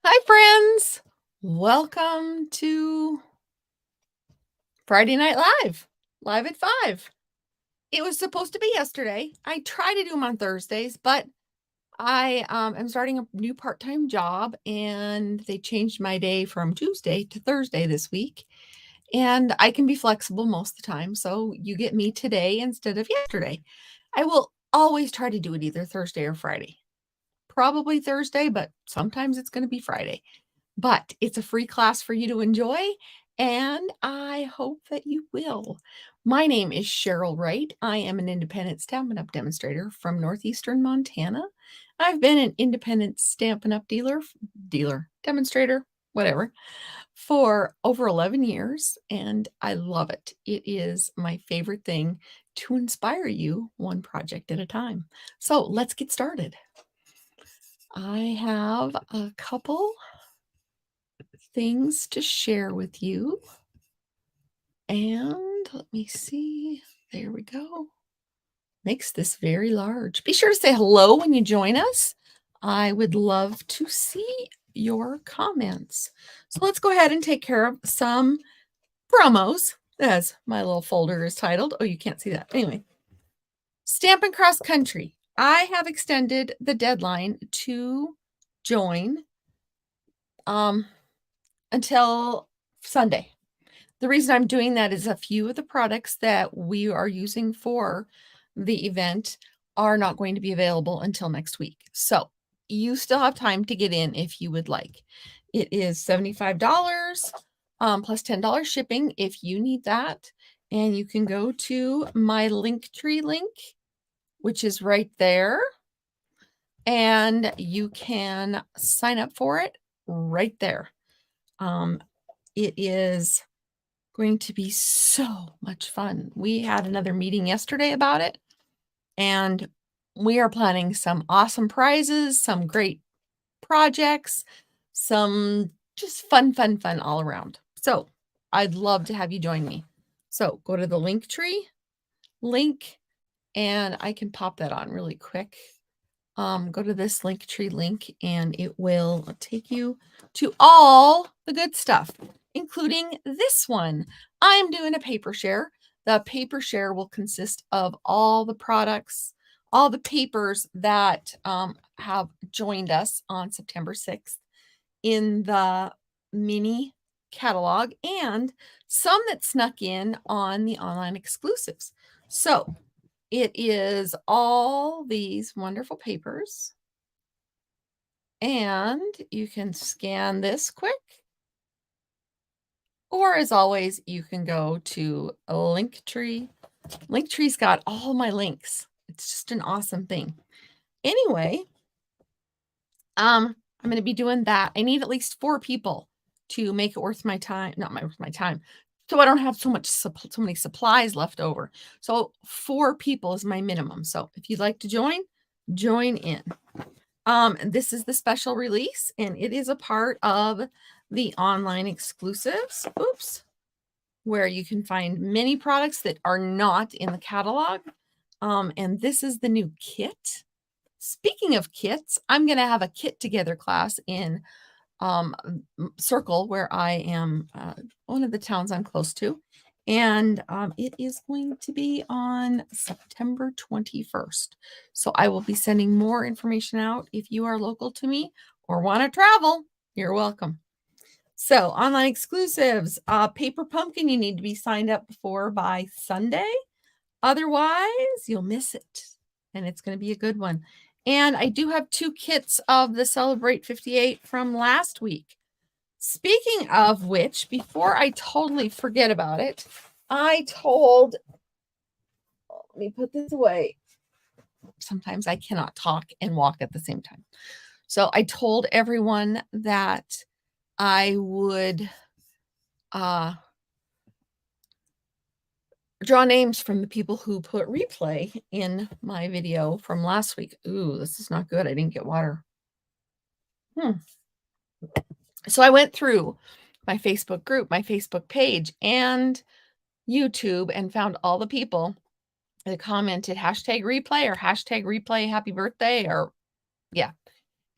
Hi, friends. Welcome to Friday Night Live, live at 5. It was supposed to be yesterday. I try to do them on Thursdays, but I am starting a new part-time job and they changed my day from Tuesday to Thursday this week. And I can be flexible most of the time. So you get me today instead of yesterday. I will always try to do it either Thursday or Friday. Probably Thursday, but sometimes it's going to be Friday. But it's a free class for you to enjoy, and I hope that you will. My name is Cheryl Wright. I am an independent Stampin' Up! Demonstrator from northeastern Montana. I've been an independent Stampin' Up! Demonstrator, whatever, for over 11 years, and I love it. It is my favorite thing to inspire you one project at a time. So let's get started. I have a couple things to share with you. And let me see. There we go. Makes this very large. Be sure to say hello when you join us. I would love to see your comments. So let's go ahead and take care of some promos, as my little folder is titled. Oh, you can't see that. Anyway, Stampin' Cross Country. I have extended the deadline to join until Sunday. The reason I'm doing that is a few of the products that we are using for the event are not going to be available until next week. So you still have time to get in if you would like. It is $75 plus $10 shipping if you need that. And you can go to my Linktree link, which is right there. And you can sign up for it right there. It is going to be so much fun. We had another meeting yesterday about it, and we are planning some awesome prizes, some great projects, some just fun all around. So I'd love to have you join me. So go to the Linktree link, and I can pop that on really quick. Go to this Linktree link, and it will take you to all the good stuff, including this one. I'm doing a paper share. The paper share will consist of all the products, all the papers that have joined us on September 6th in the mini catalog, and some that snuck in on the online exclusives. So it is all these wonderful papers. And you can scan this quick. Or as always, you can go to a Linktree. Linktree's got all my links. It's just an awesome thing. Anyway, I'm going to be doing that. I need at least 4 people to make it worth my time. Not worth my time. So I don't have so many supplies left over. So 4 people is my minimum. So if you'd like to join in. This is the special release, and it is a part of the online exclusives. Oops. Where you can find many products that are not in the catalog. And this is the new kit. Speaking of kits, I'm going to have a kit together class in Circle, where I am, one of the towns I'm close to. And it is going to be on September 21st. So I will be sending more information out. If you are local to me or want to travel, you're welcome. So online exclusives, Paper Pumpkin, you need to be signed up by Sunday. Otherwise, you'll miss it. And it's going to be a good one. And I do have 2 kits of the Celebrate 58 from last week. Speaking of which, before I totally forget about it, let me put this away. Sometimes I cannot talk and walk at the same time. So I told everyone that I would draw names from the people who put replay in my video from last week. Ooh, this is not good. I didn't get water. So I went through my Facebook group, my Facebook page, and YouTube and found all the people that commented hashtag replay or hashtag replay happy birthday, or yeah.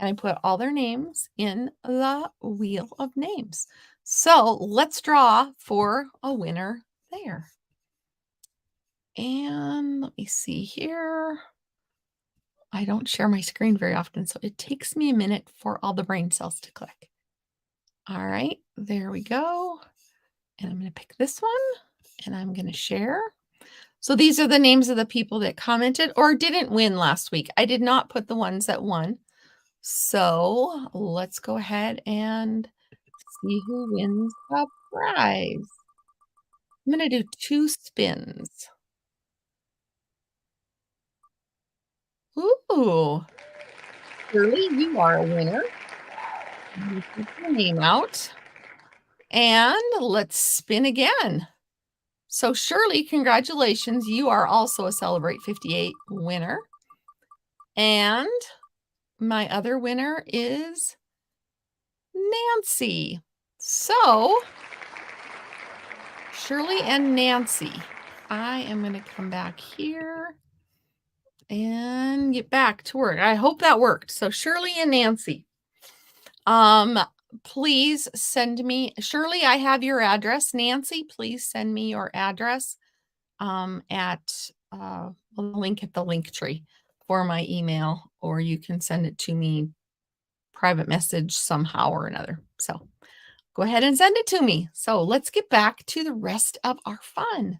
and I put all their names in the wheel of names. So let's draw for a winner there. And let me see here. I don't share my screen very often, so it takes me a minute for all the brain cells to click. All right, there we go. And I'm going to pick this one and I'm going to share. So these are the names of the people that commented or didn't win last week. I did not put the ones that won. So let's go ahead and see who wins the prize. I'm going to do 2 spins. Ooh, Shirley, you are a winner. I'm gonna put your name out. And let's spin again. So Shirley, congratulations. You are also a Celebrate 58 winner. And my other winner is Nancy. So Shirley and Nancy, I am going to come back here and get back to work. I hope that worked. So Shirley and Nancy, please send me, Shirley, I have your address. Nancy, please send me your address at the link at the link tree for my email, or you can send it to me private message somehow or another. So go ahead and send it to me. So let's get back to the rest of our fun.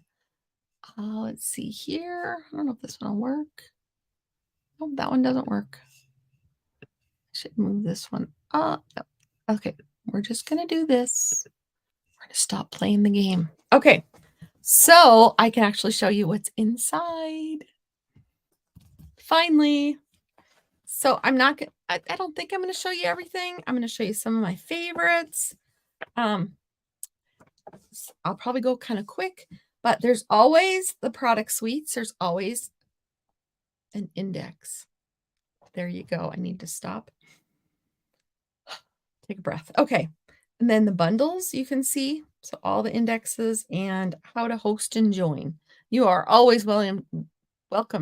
Let's see here. I don't know if this one will work. Oh, that one doesn't work. I should move this one up. Okay, we're just going to do this. We're going to stop playing the game. Okay, so I can actually show you what's inside. Finally. So I'm not going to, I don't think I'm going to show you everything. I'm going to show you some of my favorites. I'll probably go kind of quick, but there's always the product suites. There's always an index. There you go. I need to stop. Take a breath. Okay. And then the bundles you can see. So all the indexes and how to host and join. You are always welcome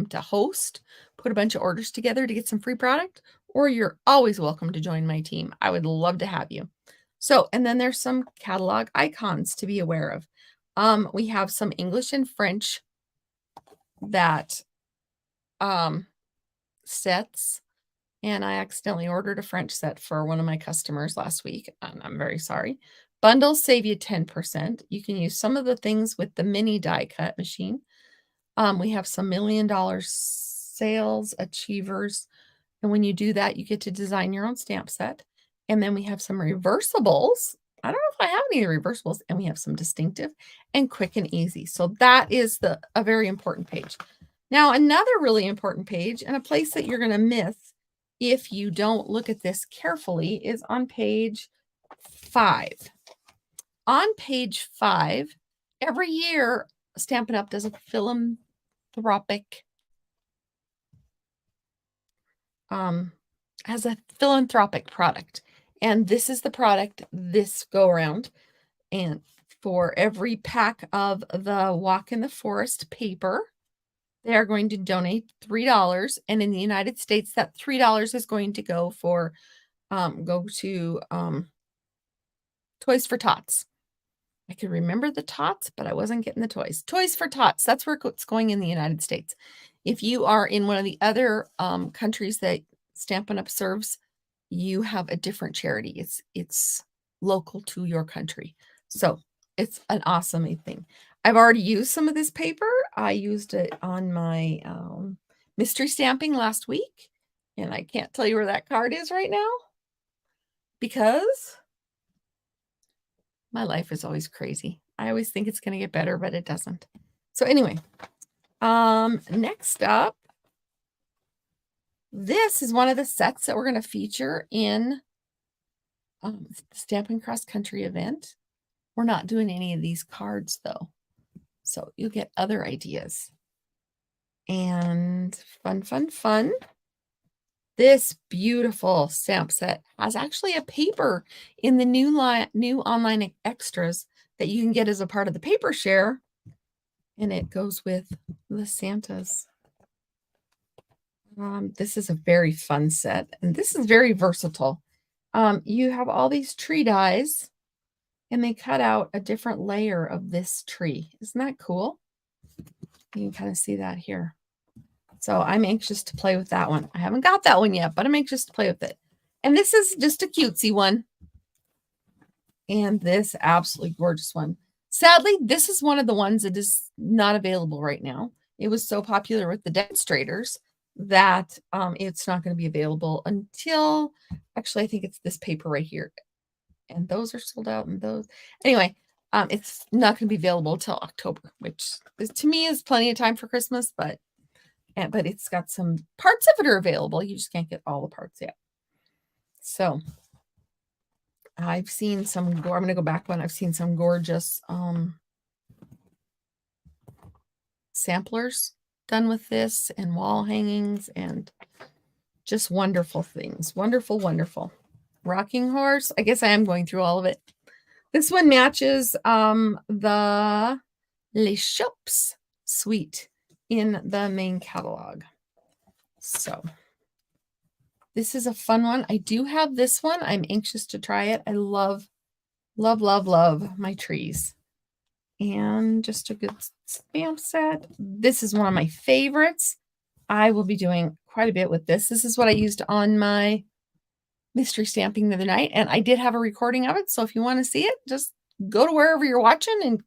to host, put a bunch of orders together to get some free product, or you're always welcome to join my team. I would love to have you. So, and then there's some catalog icons to be aware of. We have some English and French that sets, and I accidentally ordered a French set for one of my customers last week, and I'm very sorry. Bundles save you 10%. You can use some of the things with the mini die cut machine. We have some $1 million sales achievers. And when you do that, you get to design your own stamp set. And then we have some reversibles. I don't know if I have any reversibles. And we have some distinctive and quick and easy. So that is a very important page. Now, another really important page and a place that you're going to miss if you don't look at this carefully is on page 5. On page 5, every year, Stampin' Up! Does a philanthropic has a philanthropic product. And this is the product this go around. And for every pack of the Walk in the Forest paper, they are going to donate $3. And in the United States, that $3 is going to go for Toys for Tots. I could remember the tots, but I wasn't getting the toys. Toys for Tots. That's where it's going in the United States. If you are in one of the other countries that Stampin' Up! Serves, you have a different charity. It's local to your country. So it's an awesome thing. I've already used some of this paper. I used it on my mystery stamping last week. And I can't tell you where that card is right now because my life is always crazy. I always think it's going to get better, but it doesn't. So anyway, next up, this is one of the sets that we're going to feature in the Stampin' Cross Country event. We're not doing any of these cards though. So you'll get other ideas. And fun. This beautiful stamp set has actually a paper in the new online extras that you can get as a part of the paper share. And it goes with the Santas. This is a very fun set, and this is very versatile. You have all these tree dies, and they cut out a different layer of this tree. Isn't that cool? You can kind of see that here. So I'm anxious to play with that one. I haven't got that one yet, but I'm anxious to play with it. And this is just a cutesy one. And this absolutely gorgeous one. Sadly, this is one of the ones that is not available right now. It was so popular with the demonstrators that it's not going to be available until, actually, I think it's this paper right here. And those are sold out, and those. Anyway, it's not going to be available till October, which is, to me, is plenty of time for Christmas, but it's got some parts of it are available. You just can't get all the parts yet. So I've seen some, I'm going to go back one. I've seen some gorgeous samplers done with this, and wall hangings, and just wonderful things. Wonderful, wonderful. Rocking horse. I guess I am going through all of it. This one matches the Les Shops suite in the main catalog. So this is a fun one. I do have this one. I'm anxious to try it. I love, love, love, love my trees. And just a good stamp set. This is one of my favorites. I will be doing quite a bit with this. This is what I used on my mystery stamping the other night, and I did have a recording of it. So if you want to see it, just go to wherever you're watching and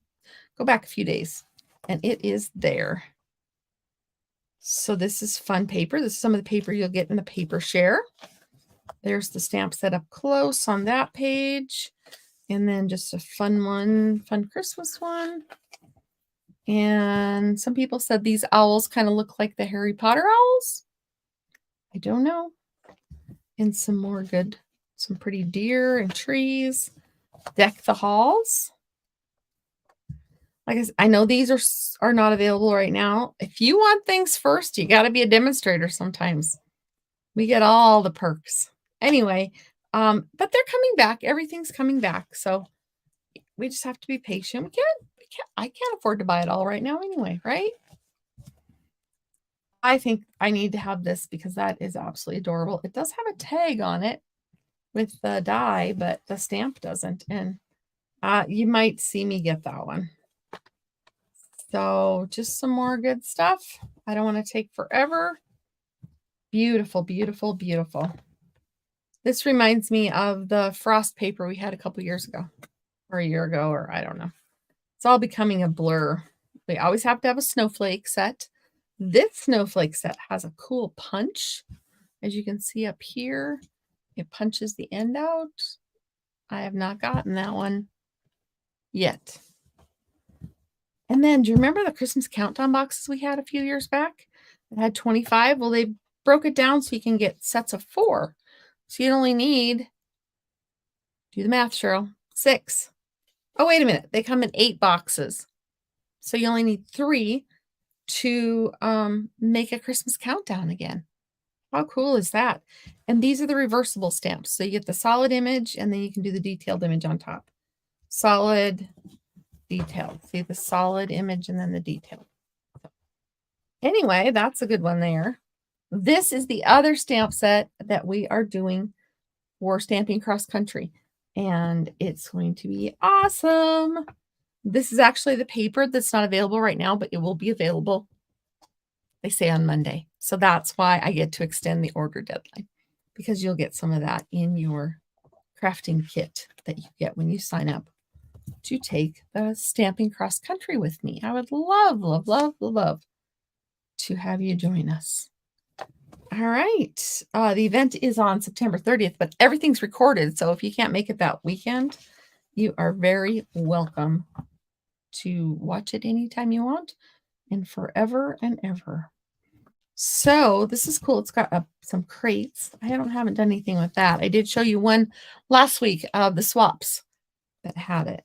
go back a few days, and it is there. So this is fun paper. This is some of the paper you'll get in the paper share. There's the stamp set up close on that page. And then just a fun one, fun Christmas one. And some people said these owls kind of look like the Harry Potter owls. I don't know. And some more good, some pretty deer and trees. Deck the halls. Like I know these are not available right now. If you want things first, you got to be a demonstrator sometimes. We get all the perks. Anyway, but they're coming back. Everything's coming back. So we just have to be patient. I can't afford to buy it all right now anyway, right? I think I need to have this because that is absolutely adorable. It does have a tag on it with the die, but the stamp doesn't. And you might see me get that one. So just some more good stuff. I don't want to take forever. Beautiful, beautiful, beautiful. This reminds me of the frost paper we had a couple years ago, or a year ago, or I don't know. It's all becoming a blur. We always have to have a snowflake set. This snowflake set has a cool punch. As you can see up here, it punches the end out. I have not gotten that one yet. And then, do you remember the Christmas countdown boxes we had a few years back? It had 25. Well, they broke it down so you can get sets of 4. So you only need, do the math, Cheryl, 6. Oh, wait a minute. They come in 8 boxes. So you only need 3 to make a Christmas countdown again. How cool is that? And these are the reversible stamps. So you get the solid image, and then you can do the detailed image on top. Solid, detailed. See the solid image and then the detail. Anyway, that's a good one there. This is the other stamp set that we are doing for Stamping Cross Country, and it's going to be awesome. This is actually the paper that's not available right now, but it will be available, they say, on Monday. So that's why I get to extend the order deadline, because you'll get some of that in your crafting kit that you get when you sign up to take the Stamping Cross Country with me. I would love, love, love, love to have you join us. All right. The event is on September 30th, but everything's recorded. So if you can't make it that weekend, you are very welcome to watch it anytime you want and forever and ever. So this is cool. It's got some crates. I haven't done anything with that. I did show you one last week of the swaps that had it.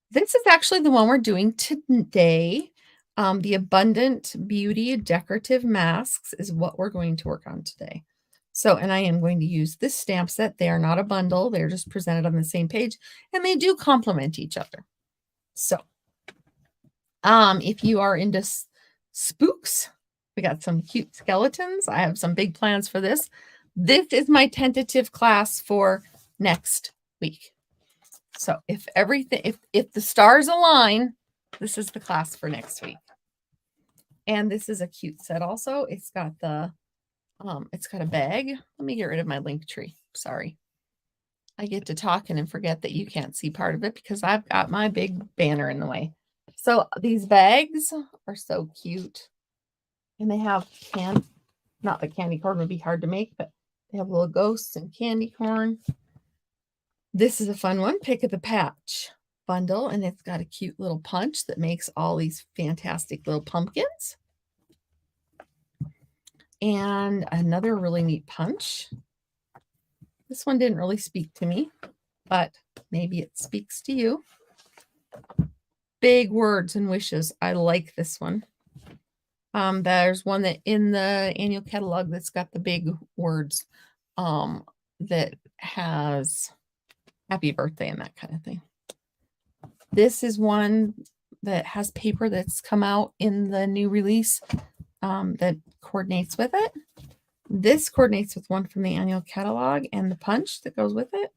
This is actually the one we're doing today. The Abundant Beauty Decorative Masks is what we're going to work on today. So, and I am going to use this stamp set. They are not a bundle. They're just presented on the same page, and they do complement each other. So, if you are into spooks, We got some cute skeletons. I have some big plans for this. This is my tentative class for next week. So if everything, if the stars align, this is the class for next week. And this is a cute set also. It's got it's got a bag. Let me get rid of my link tree. Sorry. I get to talking and forget that you can't see part of it because I've got my big banner in the way. So these bags are so cute. And they have not the candy corn would be hard to make, but they have little ghosts and candy corn. This is a fun one, pick of the patch bundle, and it's got a cute little punch that makes all these fantastic little pumpkins. And another really neat punch. This one didn't really speak to me, but maybe it speaks to you. Big words and wishes. I like this one. There's one that in the annual catalog that's got the big words that has happy birthday and that kind of thing. This is one that has paper that's come out in the new release that coordinates with it. This coordinates with one from the annual catalog and the punch that goes with it.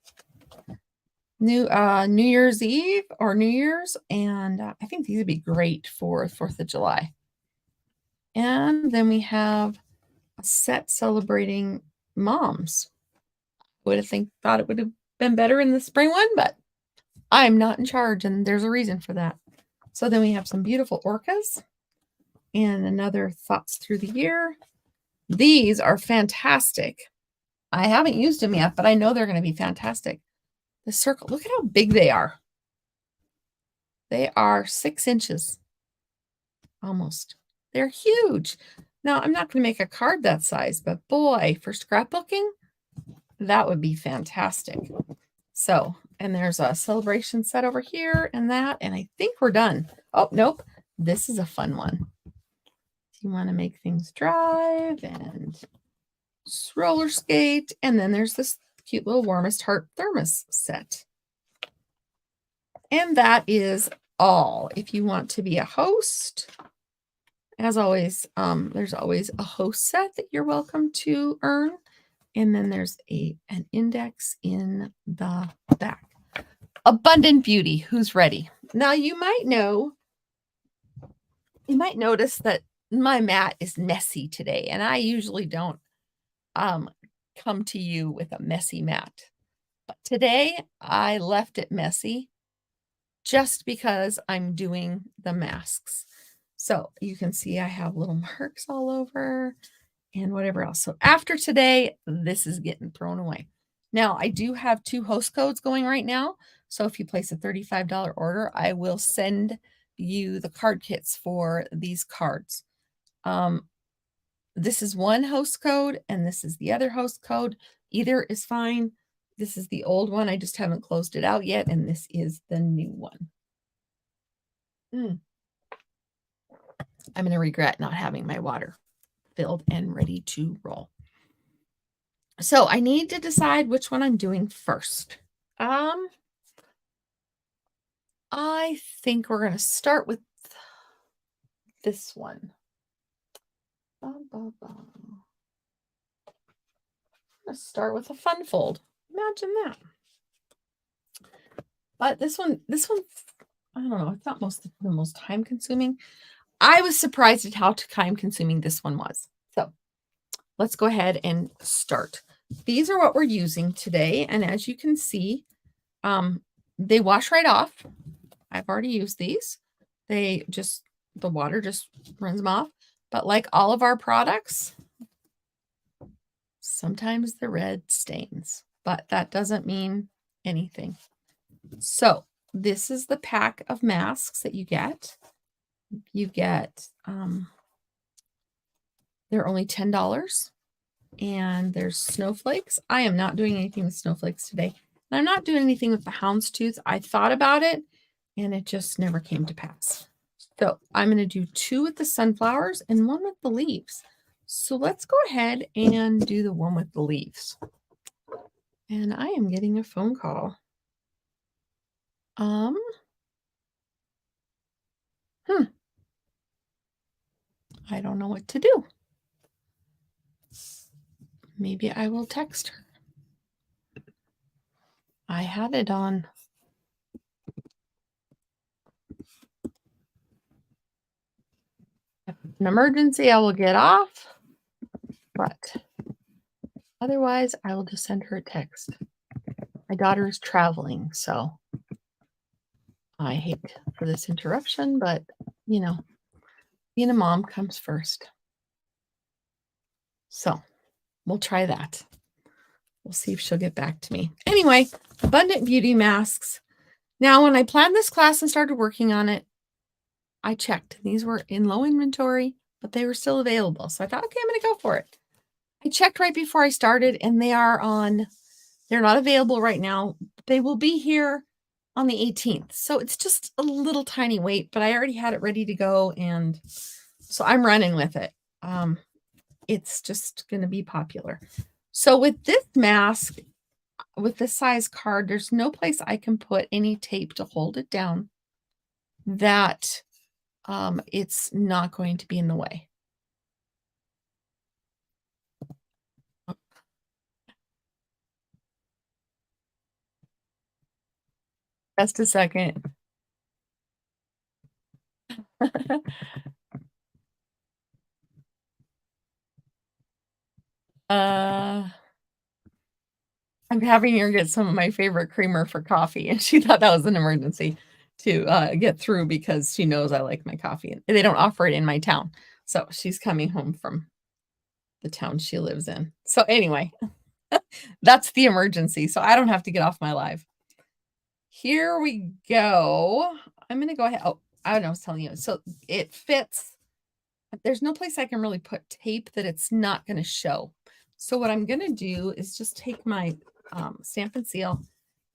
New Year's Eve or New Year's, and I think these would be great for 4th of July. And then we have a set celebrating moms. Thought it would have been better in the spring one, but I'm not in charge, and there's a reason for that. So then we have some beautiful orcas and another thoughts through the year. These are fantastic. I haven't used them yet, but I know they're going to be fantastic. The circle, look at how big they are. They are 6 inches almost. They're huge. Now, I'm not going to make a card that size, but boy, for scrapbooking, that would be fantastic. So, and there's a celebration set over here and that, and I think we're done. Oh, nope. This is a fun one. You want to make things drive and roller skate. And then there's this cute little warmest heart thermos set. And that is all. If you want to be a host, as always, there's always a host set that you're welcome to earn. And then there's an index in the back. Abundant Beauty, who's ready? Now you might notice that my mat is messy today, and I usually don't come to you with a messy mat. But today I left it messy just because I'm doing the masks. So you can see I have little marks all over and whatever else. So after today, this is getting thrown away. Now, I do have 2 host codes going right now. So if you place a $35 order, I will send you the card kits for these cards. This is one host code and this is the other host code. Either is fine. This is the old one. I just haven't closed it out yet. And this is the new one. I'm going to regret not having my water filled and ready to roll. So I need to decide which one I'm doing first. I think we're going to start with this one. I'm going to start with a fun fold. Imagine that. But this one, I don't know. It's not the most time consuming. I was surprised at how time consuming this one was. So let's go ahead and start. These are what we're using today. And as you can see, they wash right off. I've already used these. The water just runs them off. But like all of our products, sometimes the red stains, but that doesn't mean anything. So this is the pack of masks that you get. You get, they're only $10 and there's snowflakes. I am not doing anything with snowflakes today. And I'm not doing anything with the houndstooth. I thought about it and it just never came to pass. So I'm going to do 2 with the sunflowers and 1 with the leaves. So let's go ahead and do the one with the leaves. And I am getting a phone call. I don't know what to do. Maybe I will text her. I had it on. If it's an emergency, I will get off. But otherwise, I will just send her a text. My daughter is traveling, so I hate for this interruption, but you know, being a mom comes first. So we'll try that. We'll see if she'll get back to me. Anyway, Abundant Beauty masks. Now, when I planned this class and started working on it, I checked. These were in low inventory, but they were still available. So I thought, okay, I'm going to go for it. I checked right before I started, and they're not available right now. They will be here on the 18th. So it's just a little tiny wait, but I already had it ready to go. And so I'm running with it. It's just going to be popular. So with this mask, with this size card, there's no place I can put any tape to hold it down that it's not going to be in the way. Just a second. I'm having her get some of my favorite creamer for coffee, and she thought that was an emergency to get through because she knows I like my coffee. And they don't offer it in my town. So she's coming home from the town she lives in. So anyway, that's the emergency. So I don't have to get off my live. Here we go. I'm going to go ahead. Oh, I don't know. I was telling you. So it fits. There's no place I can really put tape that it's not going to show. So what I'm going to do is just take my Stamp and Seal,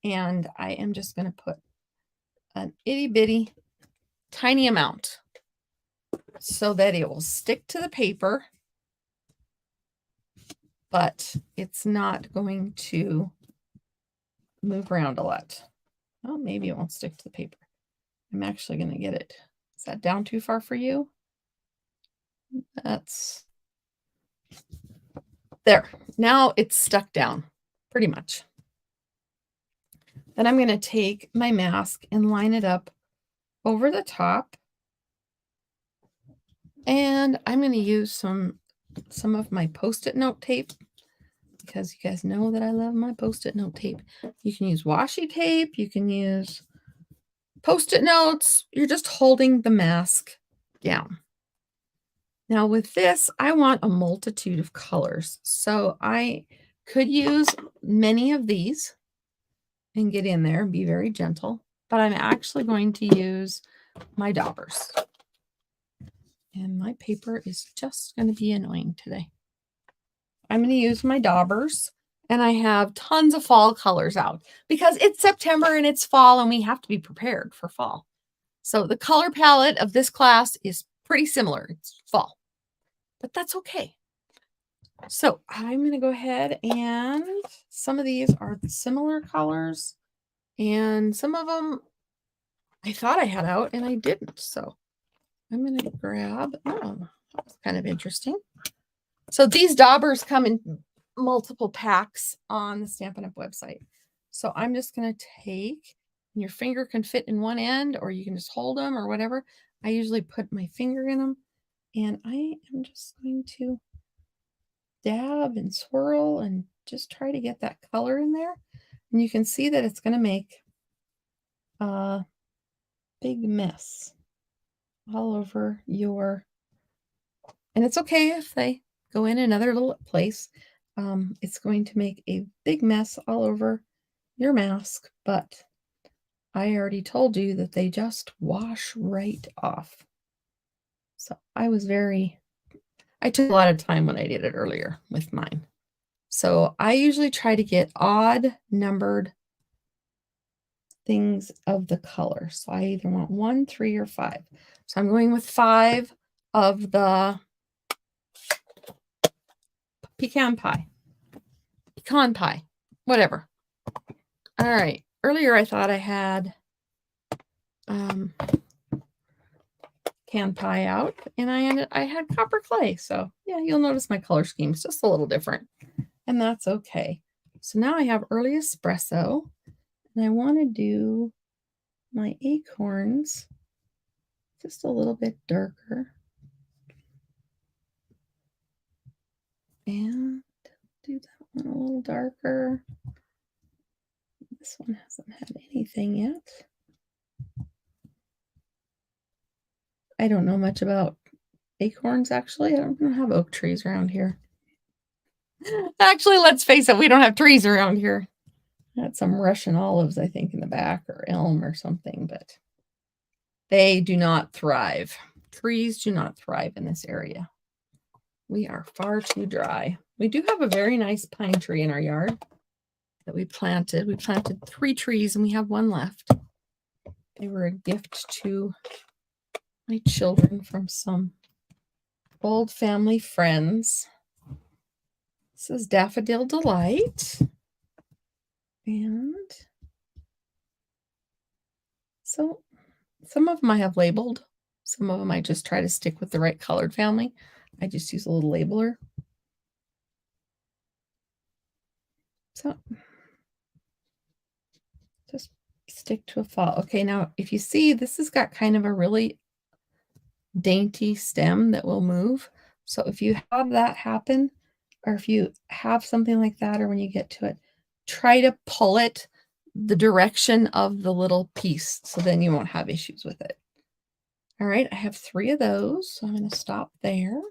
and I am just going to put an itty bitty tiny amount so that it will stick to the paper, but it's not going to move around a lot. Well, maybe it won't stick to the paper. I'm actually going to get it. Is that down too far for you? That's there. Now it's stuck down pretty much. Then I'm going to take my mask and line it up over the top. And I'm going to use some of my Post-it note tape because you guys know that I love my Post-it note tape. You can use washi tape. You can use Post-it notes. You're just holding the mask down. Now with this, I want a multitude of colors. So I could use many of these and get in there and be very gentle, but I'm actually going to use my daubers. And my paper is just going to be annoying today. I'm going to use my daubers, and I have tons of fall colors out because it's September and it's fall and we have to be prepared for fall. So the color palette of this class is pretty similar. It's fall, but that's okay. So I'm going to go ahead, and some of these are similar colors and some of them I thought I had out and I didn't. So I'm going to grab, oh, that's kind of interesting. So these daubers come in multiple packs on the Stampin' Up! Website. So I'm just going to take, your finger can fit in one end or you can just hold them or whatever. I usually put my finger in them, and I am just going to dab and swirl and just try to get that color in there. And you can see that it's going to make a big mess all over your, and it's okay if they go in another little place. It's going to make a big mess all over your mask, but I already told you that they just wash right off. So I took a lot of time when I did it earlier with mine. So I usually try to get odd numbered things of the color. So I either want 1, 3, or 5. So I'm going with 5 of the pecan pie, whatever. All right. Earlier I thought I had can pie out, and I had copper clay. So yeah, you'll notice my color scheme's just a little different, and that's okay. So now I have early espresso, and I want to do my acorns just a little bit darker. And do that one a little darker. This one hasn't had anything yet. I don't know much about acorns, actually. I don't have oak trees around here. Actually, let's face it, we don't have trees around here. I had some Russian olives, I think, in the back, or elm or something, but they do not thrive. Trees do not thrive in this area. We are far too dry. We do have a very nice pine tree in our yard that we planted. We planted 3 trees and we have 1 left. They were a gift to my children from some old family friends. This is Daffodil Delight. And so some of them I have labeled. Some of them I just try to stick with the right colored family. I just use a little labeler. So just stick to a fall. Okay, now if you see, this has got kind of a really dainty stem that will move. So if you have that happen, or if you have something like that, or when you get to it, try to pull it the direction of the little piece, so then you won't have issues with it. All right, I have 3 of those, so I'm going to stop there.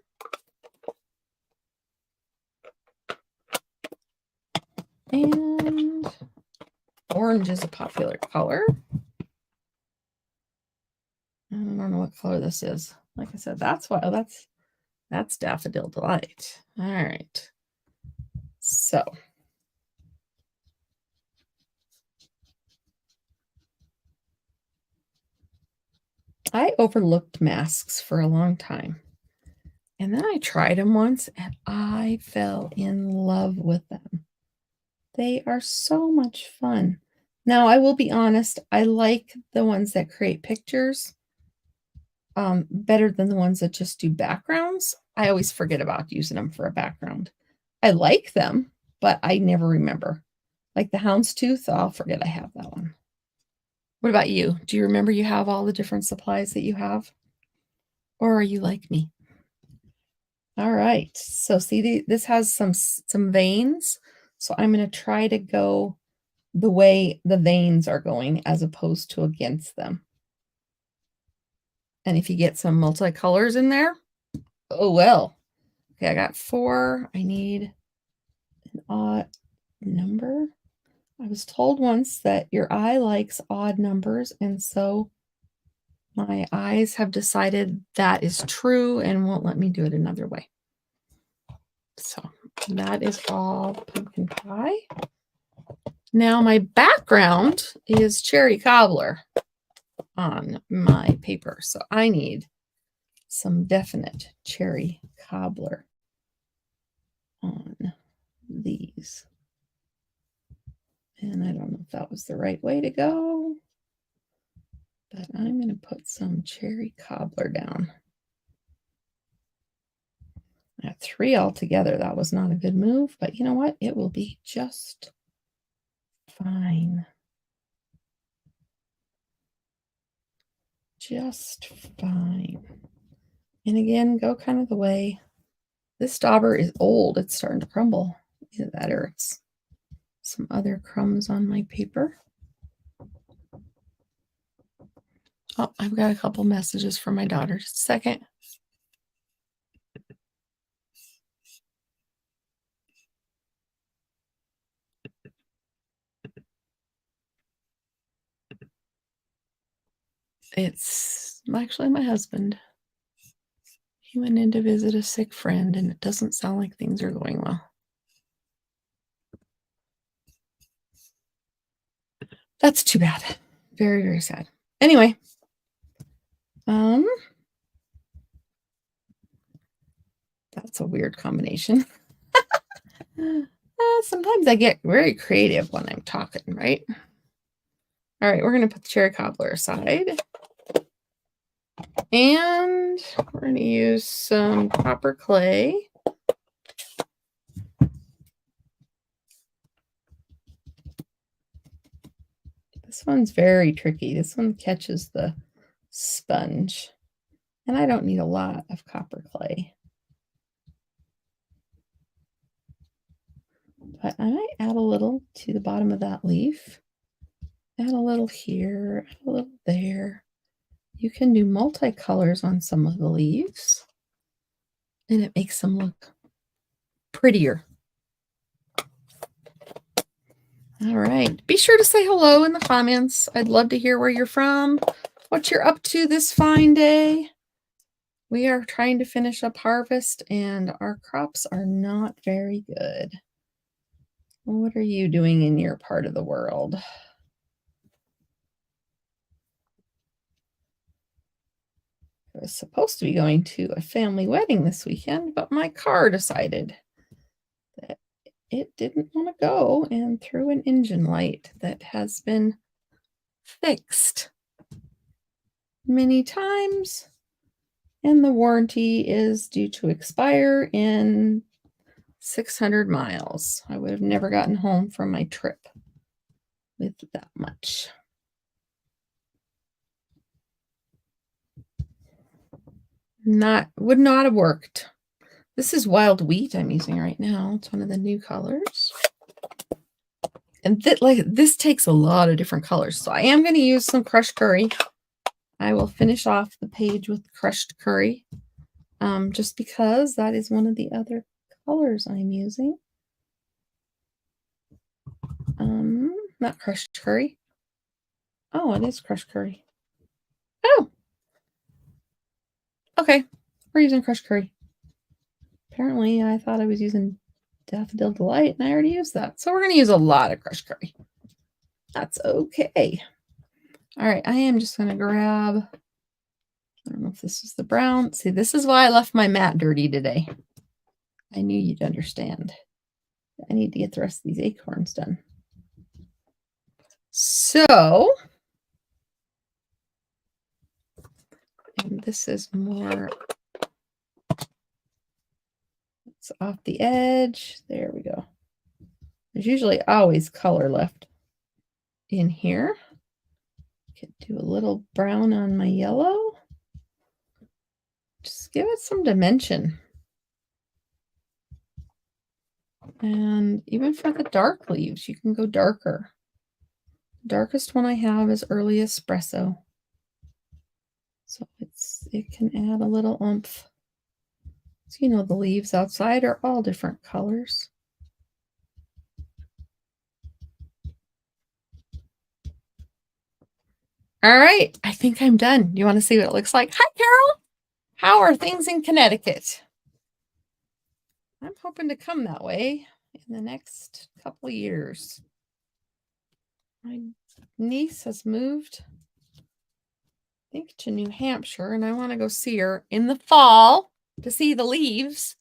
And orange is a popular color. I don't know what color this is. Like I said, that's Daffodil Delight. All right. So I overlooked masks for a long time. And then I tried them once and I fell in love with them. They are so much fun. Now, I will be honest, I like the ones that create pictures better than the ones that just do backgrounds. I always forget about using them for a background. I like them, but I never remember. Like the houndstooth, I'll forget I have that one. What about you? Do you remember you have all the different supplies that you have? Or are you like me? All right. So see, this has some veins. So I'm going to try to go the way the veins are going as opposed to against them. And if you get some multicolors in there, oh well. Okay, I got 4. I need an odd number. I was told once that your eye likes odd numbers, and so my eyes have decided that is true and won't let me do it another way. So that is all pumpkin pie. Now my background is cherry cobbler on my paper, so I need some definite cherry cobbler on these. And I don't know if that was the right way to go, but I'm going to put some cherry cobbler down. I have 3 altogether. That was not a good move, but you know what? It will be just fine. Just fine. And again, go kind of the way. This dauber is old. It's starting to crumble. Either that or it's some other crumbs on my paper. Oh, I've got a couple messages from my daughter. Just a second. It's actually my husband. He went in to visit a sick friend, and it doesn't sound like things are going well. That's too bad. Very, very sad. Anyway, that's a weird combination. Sometimes I get very creative when I'm talking, right? All right, we're going to put the cherry cobbler aside. And we're going to use some copper clay. This one's very tricky. This one catches the sponge. And I don't need a lot of copper clay. But I might add a little to the bottom of that leaf. Add a little here, add a little there. You can do multicolors on some of the leaves, and it makes them look prettier. All right. Be sure to say hello in the comments. I'd love to hear where you're from, what you're up to this fine day. We are trying to finish up harvest, and our crops are not very good. What are you doing in your part of the world? I was supposed to be going to a family wedding this weekend, but my car decided that it didn't want to go and threw an engine light that has been fixed many times, and the warranty is due to expire in 600 miles. I would have never gotten home from my trip with that much. Would not have worked. This is wild wheat I'm using right now. It's one of the new colors. And this takes a lot of different colors. So I am going to use some crushed curry. I will finish off the page with crushed curry. Just because that is one of the other colors I'm using. Not crushed curry. Oh, it is crushed curry. Oh. Okay. We're using crushed curry. Apparently, I thought I was using Daffodil Delight, and I already used that. So we're going to use a lot of crushed curry. That's okay. All right, I am just going to grab, I don't know if this is the brown. See, this is why I left my mat dirty today. I knew you'd understand. I need to get the rest of these acorns done. So, and this is more, it's off the edge. There we go. There's usually always color left in here. Could do a little brown on my yellow. Just give it some dimension. And even for the dark leaves, you can go darker. The darkest one I have is Early Espresso. So it can add a little oomph. So, you know, the leaves outside are all different colors. All right, I think I'm done. You want to see what it looks like? Hi, Carol. How are things in Connecticut? I'm hoping to come that way in the next couple of years. My niece has moved, I think, to New Hampshire, and I want to go see her in the fall to see the leaves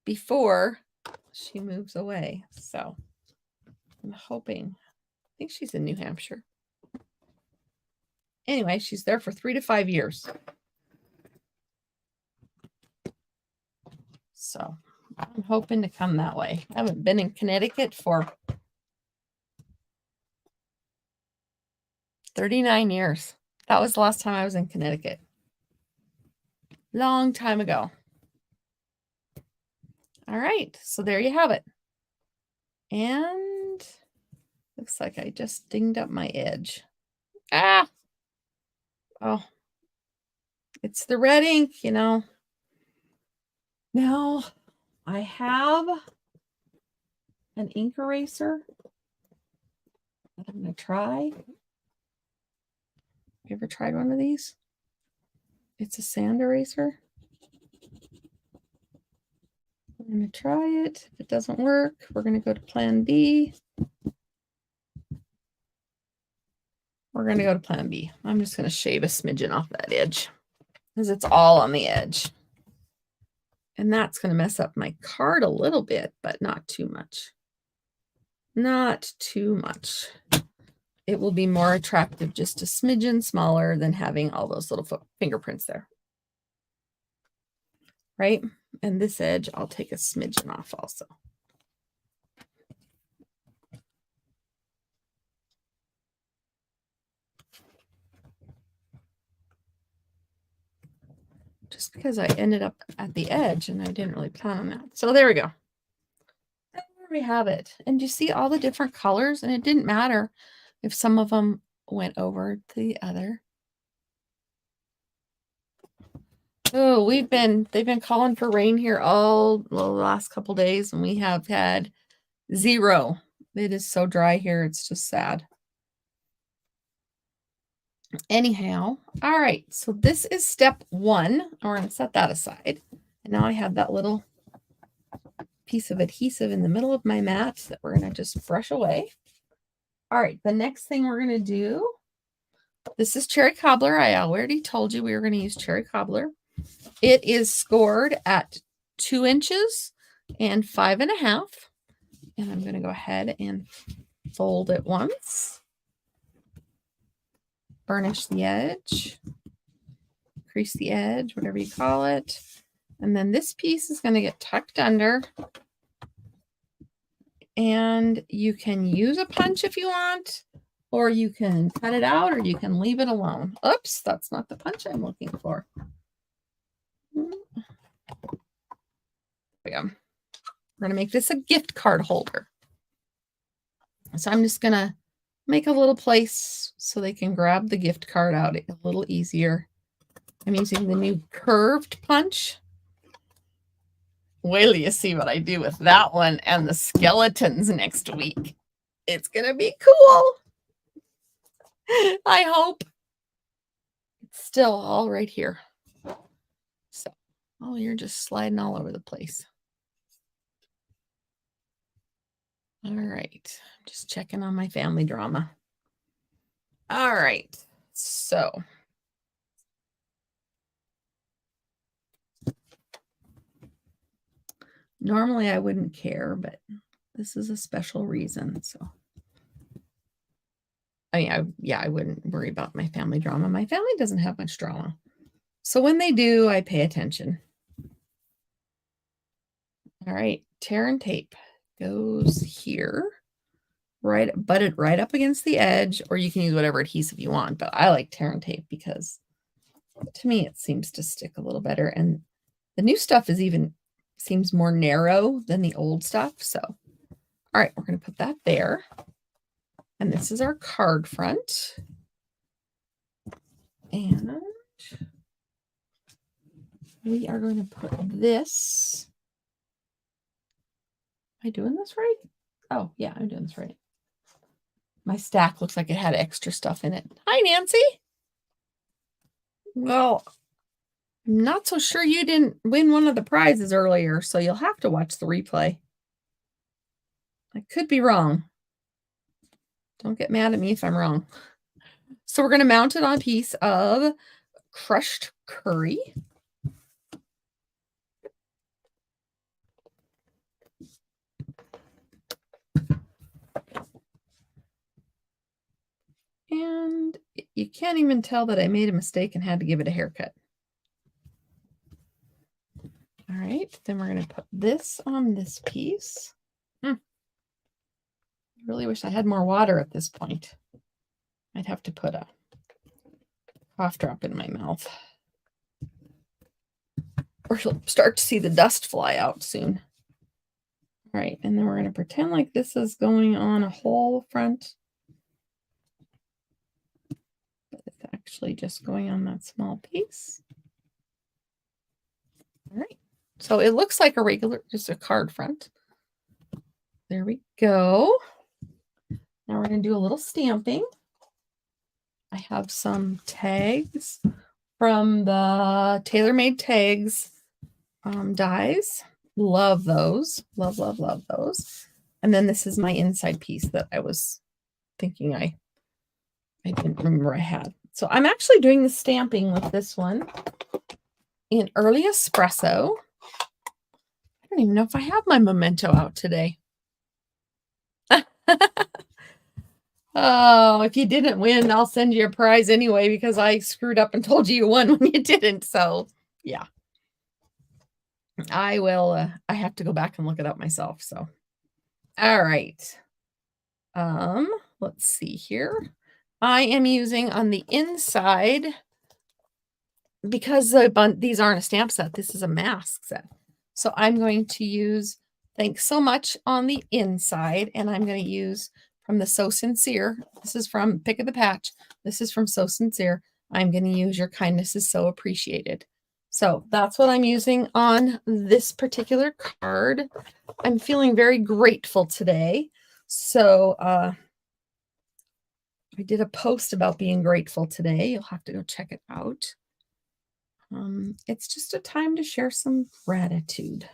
before she moves away. So I'm hoping, I think she's in New Hampshire. Anyway, she's there for 3 to 5 years. So I'm hoping to come that way. I haven't been in Connecticut for 39 years. That was the last time I was in Connecticut. Long time ago. All right, so there you have it. And looks like I just dinged up my edge. Ah! Oh, it's the red ink, you know. Now, I have an ink eraser that I'm going to try. You ever tried one of these? It's a sand eraser. I'm going to try it. If it doesn't work, we're going to go to plan B. We're going to go to plan B. I'm just going to shave a smidgen off that edge because it's all on the edge. And that's going to mess up my card a little bit, but not too much. Not too much. it will be more attractive, just a smidgen smaller than having all those little fingerprints there. Right? And this edge, I'll take a smidgen off also. Just because I ended up at the edge and I didn't really plan on that. So there we go. There we have it. And you see all the different colors, and it didn't matter if some of them went over to the other. Oh, they've been calling for rain here all the last couple days, and we have had 0. It is so dry here. It's just sad. Anyhow, all right. So this is step 1. We're going to set that aside. And now I have that little piece of adhesive in the middle of my mat that we're going to just brush away. All right. The next thing we're going to do, this is cherry cobbler. I already told you we were going to use cherry cobbler. It is scored at 2 inches and 5.5. And I'm going to go ahead and fold it once. Burnish the edge. Crease the edge, whatever you call it. And then this piece is going to get tucked under. And you can use a punch if you want, or you can cut it out, or you can leave it alone. Oops, that's not the punch I'm looking for. There we go. We're going to make this a gift card holder. So I'm just going to make a little place so they can grab the gift card out a little easier. I'm using the new curved punch. Wait till you see what I do with that one and the skeletons next week. It's going to be cool. I hope. It's still all right here. So, oh, you're just sliding all over the place. All right. I'm just checking on my family drama. All right. So, normally I wouldn't care, but this is a special reason. So, I mean, I wouldn't worry about my family drama. My family doesn't have much drama. So when they do, I pay attention. All right. Tear and tape goes here. Right, butted right up against the edge, or you can use whatever adhesive you want, but I like tear and tape because to me it seems to stick a little better, and the new stuff seems more narrow than the old stuff. So all right, we're going to put that there, and this is our card front, and we are going to put this. Am I doing this right? Oh yeah, I'm doing this right. My stack looks like it had extra stuff in it. Hi, Nancy. Well, I'm not so sure you didn't win one of the prizes earlier, so you'll have to watch the replay. I could be wrong. Don't get mad at me if I'm wrong. So we're going to mount it on a piece of crushed curry. And you can't even tell that I made a mistake and had to give it a haircut. All right, then we're going to put this on this piece. I really wish I had more water at this point. I'd have to put a cough drop in my mouth. Or you'll start to see the dust fly out soon. All right, and then we're going to pretend like this is going on a whole front. It's actually just going on that small piece. All right, so it looks like a regular, just a card front. There we go. Now we're going to do a little stamping. I have some tags from the TaylorMade Tags dies. Love those. Love, love, love those. And then this is my inside piece that I was thinking I didn't remember I had. So I'm actually doing the stamping with this one in Early Espresso. I don't even know if I have my memento out today. Oh, if you didn't win, I'll send you a prize anyway because I screwed up and told you won when you didn't. So, yeah. I will, I have to go back and look it up myself, so. All right. Let's see here. I am using on the inside, because these aren't a stamp set, this is a mask set. So I'm going to use Thanks So Much on the inside, and I'm going to use from the So Sincere. This is from Pick of the Patch. This is from So Sincere. I'm going to use Your Kindness is So Appreciated. So that's what I'm using on this particular card. I'm feeling very grateful today. So I did a post about being grateful today. You'll have to go check it out. It's just a time to share some gratitude.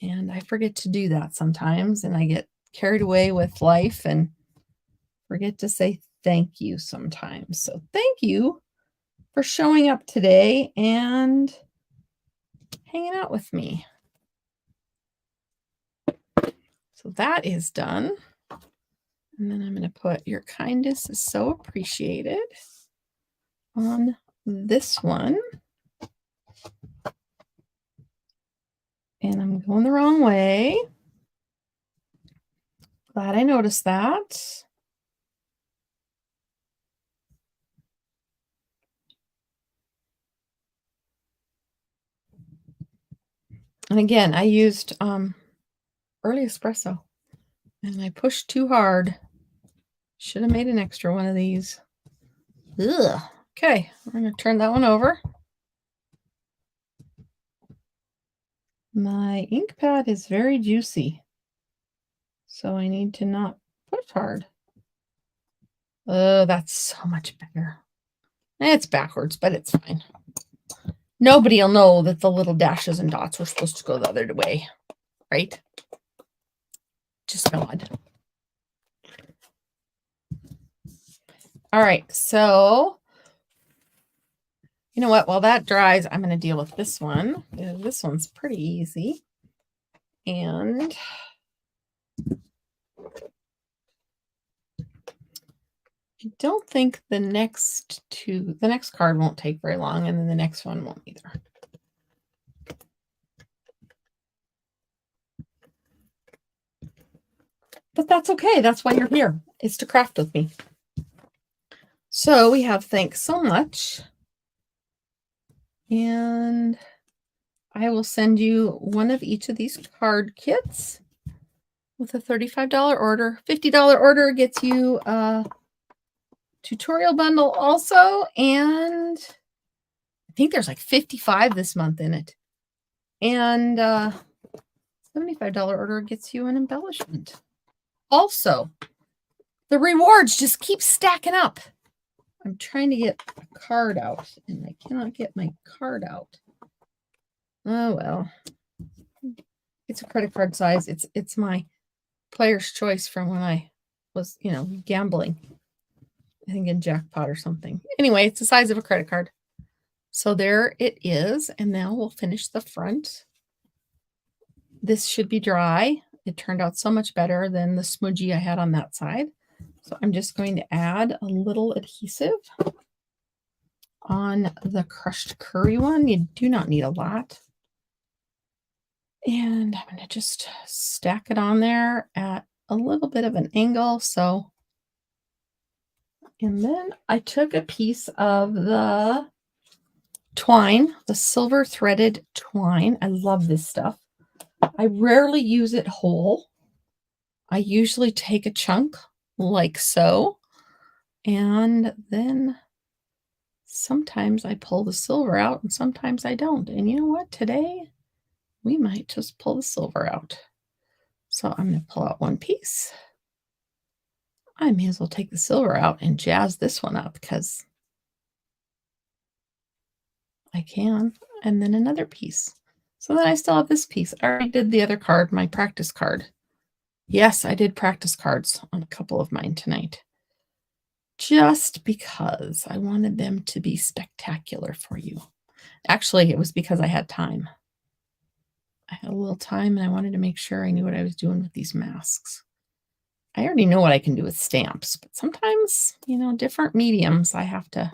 And I forget to do that sometimes, and I get carried away with life and forget to say thank you sometimes. So thank you for showing up today and hanging out with me. So that is done. And then I'm going to put Your Kindness is So Appreciated on this one. And I'm going the wrong way. Glad I noticed that. And again, I used early espresso and I pushed too hard. Should have made an extra one of these. Ugh. Okay, we're going to turn that one over. My ink pad is very juicy, so I need to not push hard. Oh, that's so much better. It's backwards, but it's fine. Nobody will know that the little dashes and dots were supposed to go the other way, right? Just nod. All right, so you know what? While that dries, I'm going to deal with this one. This one's pretty easy. And I don't think the next card won't take very long, and then the next one won't either. But that's okay. That's why you're here, is to craft with me. So we have Thanks So Much. And I will send you one of each of these card kits with a $35 order. $50 order gets you a tutorial bundle also. And I think there's like 55 this month in it. And $75 order gets you an embellishment. Also, the rewards just keep stacking up. I'm trying to get a card out, and I cannot get my card out. Oh, well. It's a credit card size. It's my player's choice from when I was, gambling. I think in jackpot or something. Anyway, it's the size of a credit card. So there it is. And now we'll finish the front. This should be dry. It turned out so much better than the smudgy I had on that side. So I'm just going to add a little adhesive on the crushed curry one. You do not need a lot. And I'm going to just stack it on there at a little bit of an angle. And then I took a piece of the twine, the silver threaded twine. I love this stuff. I rarely use it whole. I usually take a chunk like so, and then sometimes I pull the silver out and sometimes I don't. And you know what? Today we might just pull the silver out. So I'm going to pull out one piece. I may as well take the silver out and jazz this one up because I can. And then another piece. So then I still have this piece. I already did the other card, my practice card. Yes, I did practice cards on a couple of mine tonight. Just because I wanted them to be spectacular for you. Actually, it was because I had time. I had a little time and I wanted to make sure I knew what I was doing with these masks. I already know what I can do with stamps, but sometimes, you know, different mediums, I have to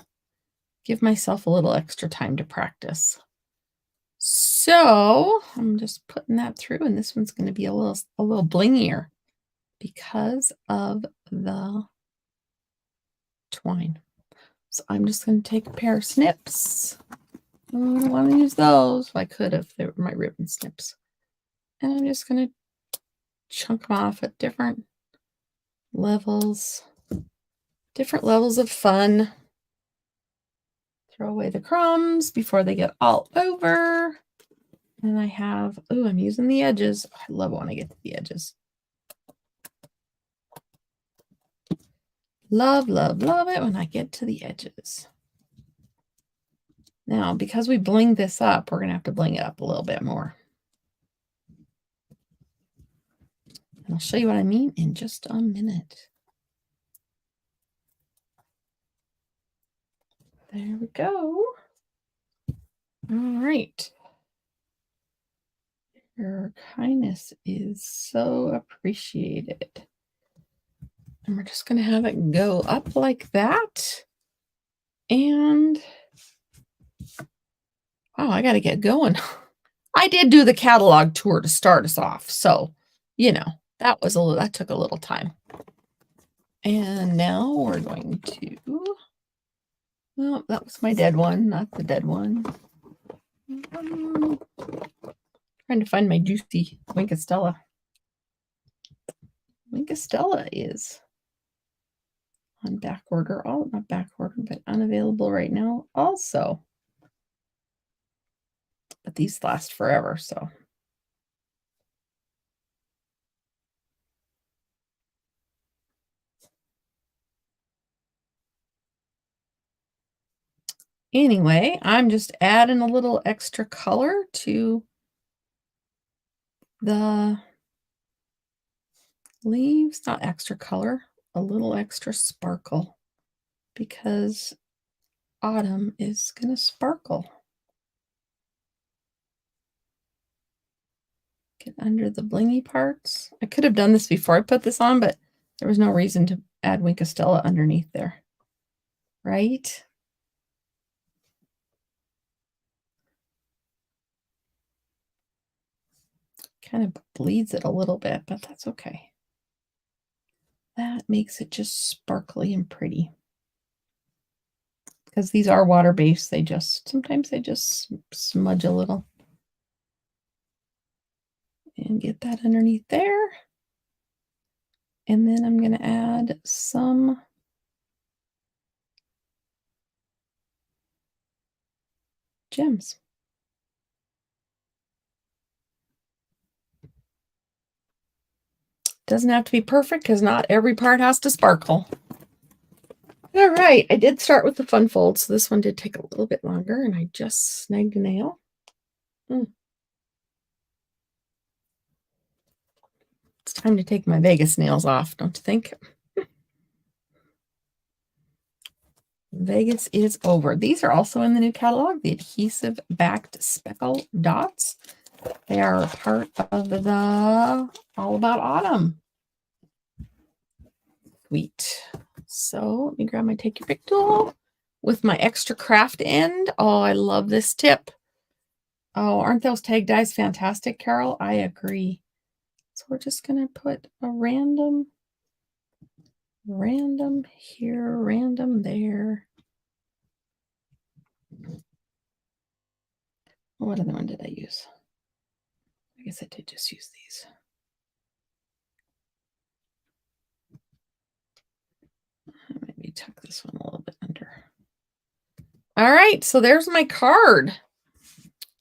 give myself a little extra time to practice. So I'm just putting that through, and this one's going to be a little blingier because of the twine. So I'm just going to take a pair of snips. I don't want to use those. I could if they were my ribbon snips. And I'm just going to chunk them off at different levels of fun. Throw away the crumbs before they get all over. And I have, oh, I'm using the edges. I love when I get to the edges. Love, love, love it when I get to the edges. Now, because we blinged this up, we're going to have to bling it up a little bit more. And I'll show you what I mean in just a minute. There we go. All right. Your kindness is so appreciated. And we're just going to have it go up like that. And, wow, I got to get going. I did do the catalog tour to start us off. So, you know, that took a little time. And now we're going to, well, that was my dead one, not the dead one. Trying to find my juicy Winkostella. Winkostella is on back order. Oh, not back order, but unavailable right now also. But these last forever, so. Anyway, I'm just adding a little extra color to the leaves. Not extra color, a little extra sparkle, because autumn is going to sparkle. Get under the blingy parts. I could have done this before I put this on, but there was no reason to add Winkostella underneath there, right? Kind of bleeds it a little bit, but that's okay. That makes it just sparkly and pretty. Because these are water-based, sometimes they just smudge a little. And get that underneath there. And then I'm going to add some gems. Doesn't have to be perfect because not every part has to sparkle. All right, I did start with the fun fold, so this one did take a little bit longer, and I just snagged a nail. It's time to take my Vegas nails off, don't you think? Vegas is over. These are also in the new catalog, the adhesive backed speckle dots. They are part of the All About Autumn. Sweet. So let me grab my Take Your Pick tool with my extra craft end. Oh, I love this tip. Oh, aren't those tag dies fantastic, Carol? I agree. So we're just going to put a random here, random there. What other one did I use? I guess I did just use these. Maybe tuck this one a little bit under. All right, so there's my card.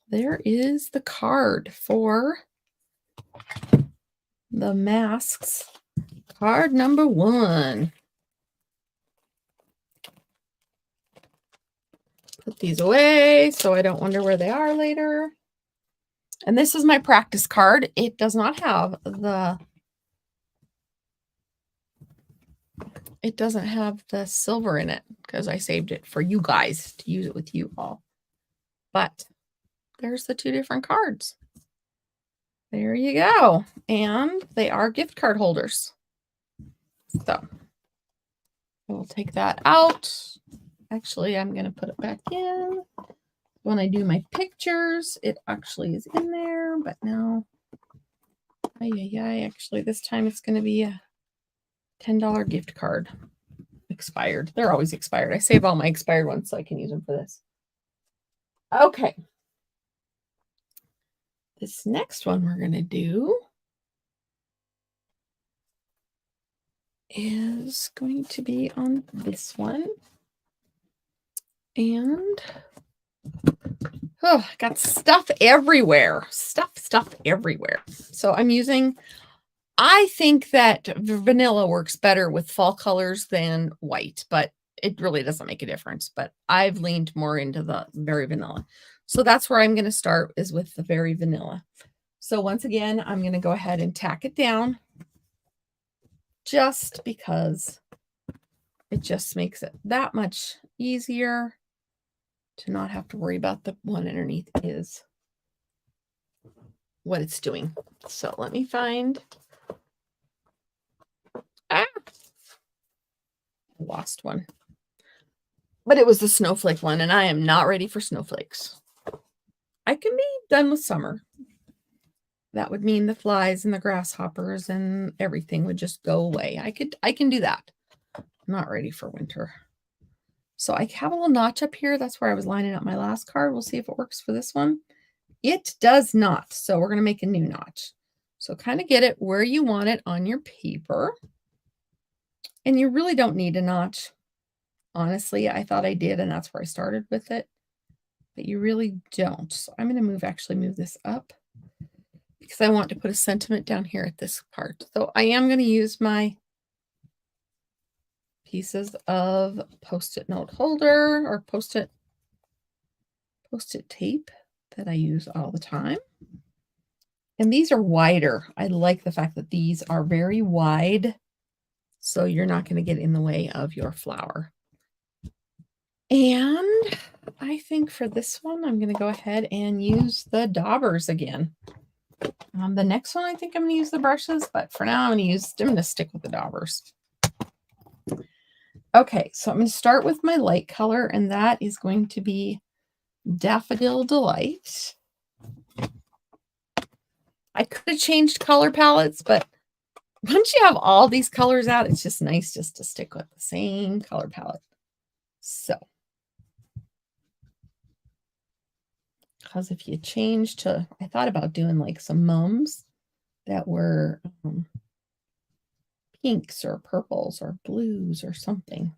There is the card for the masks. Card number 1. Put these away so I don't wonder where they are later. And this is my practice card. It does not have the silver in it because I saved it for you guys to use it with you all. But there's the 2 different cards. There you go. And they are gift card holders. So I will take that out. Actually, I'm going to put it back in. When I do my pictures, it actually is in there, but now, actually this time it's going to be a $10 gift card. Expired. They're always expired. I save all my expired ones so I can use them for this. Okay. This next one we're going to do is going to be on this one. And oh, got stuff everywhere. Stuff everywhere. So I'm using, I think that vanilla works better with fall colors than white, but it really doesn't make a difference. But I've leaned more into the very vanilla. So that's where I'm going to start, is with the very vanilla. So once again, I'm going to go ahead and tack it down, just because it just makes it that much easier to not have to worry about the one underneath is what it's doing. So let me find, I lost one, but it was the snowflake one, and I am not ready for snowflakes. I can be done with summer. That would mean the flies and the grasshoppers and everything would just go away. I can do that. I'm not ready for winter. So I have a little notch up here. That's where I was lining up my last card. We'll see if it works for this one. It does not. So we're going to make a new notch. So kind of get it where you want it on your paper. And you really don't need a notch. Honestly, I thought I did, and that's where I started with it. But you really don't. So I'm going to actually move this up, because I want to put a sentiment down here at this part. So I am going to use my pieces of Post-it note holder or Post-it tape that I use all the time. And these are wider. I like the fact that these are very wide, so you're not going to get in the way of your flower. And I think for this one, I'm going to go ahead and use the daubers again. The next one, I think I'm going to use the brushes, but for now, I'm going to stick with the daubers. Okay, so I'm going to start with my light color, and that is going to be Daffodil Delight. I could have changed color palettes, but once you have all these colors out, it's just nice just to stick with the same color palette. So, because if you change to, I thought about doing like some mums that were pinks or purples or blues or something.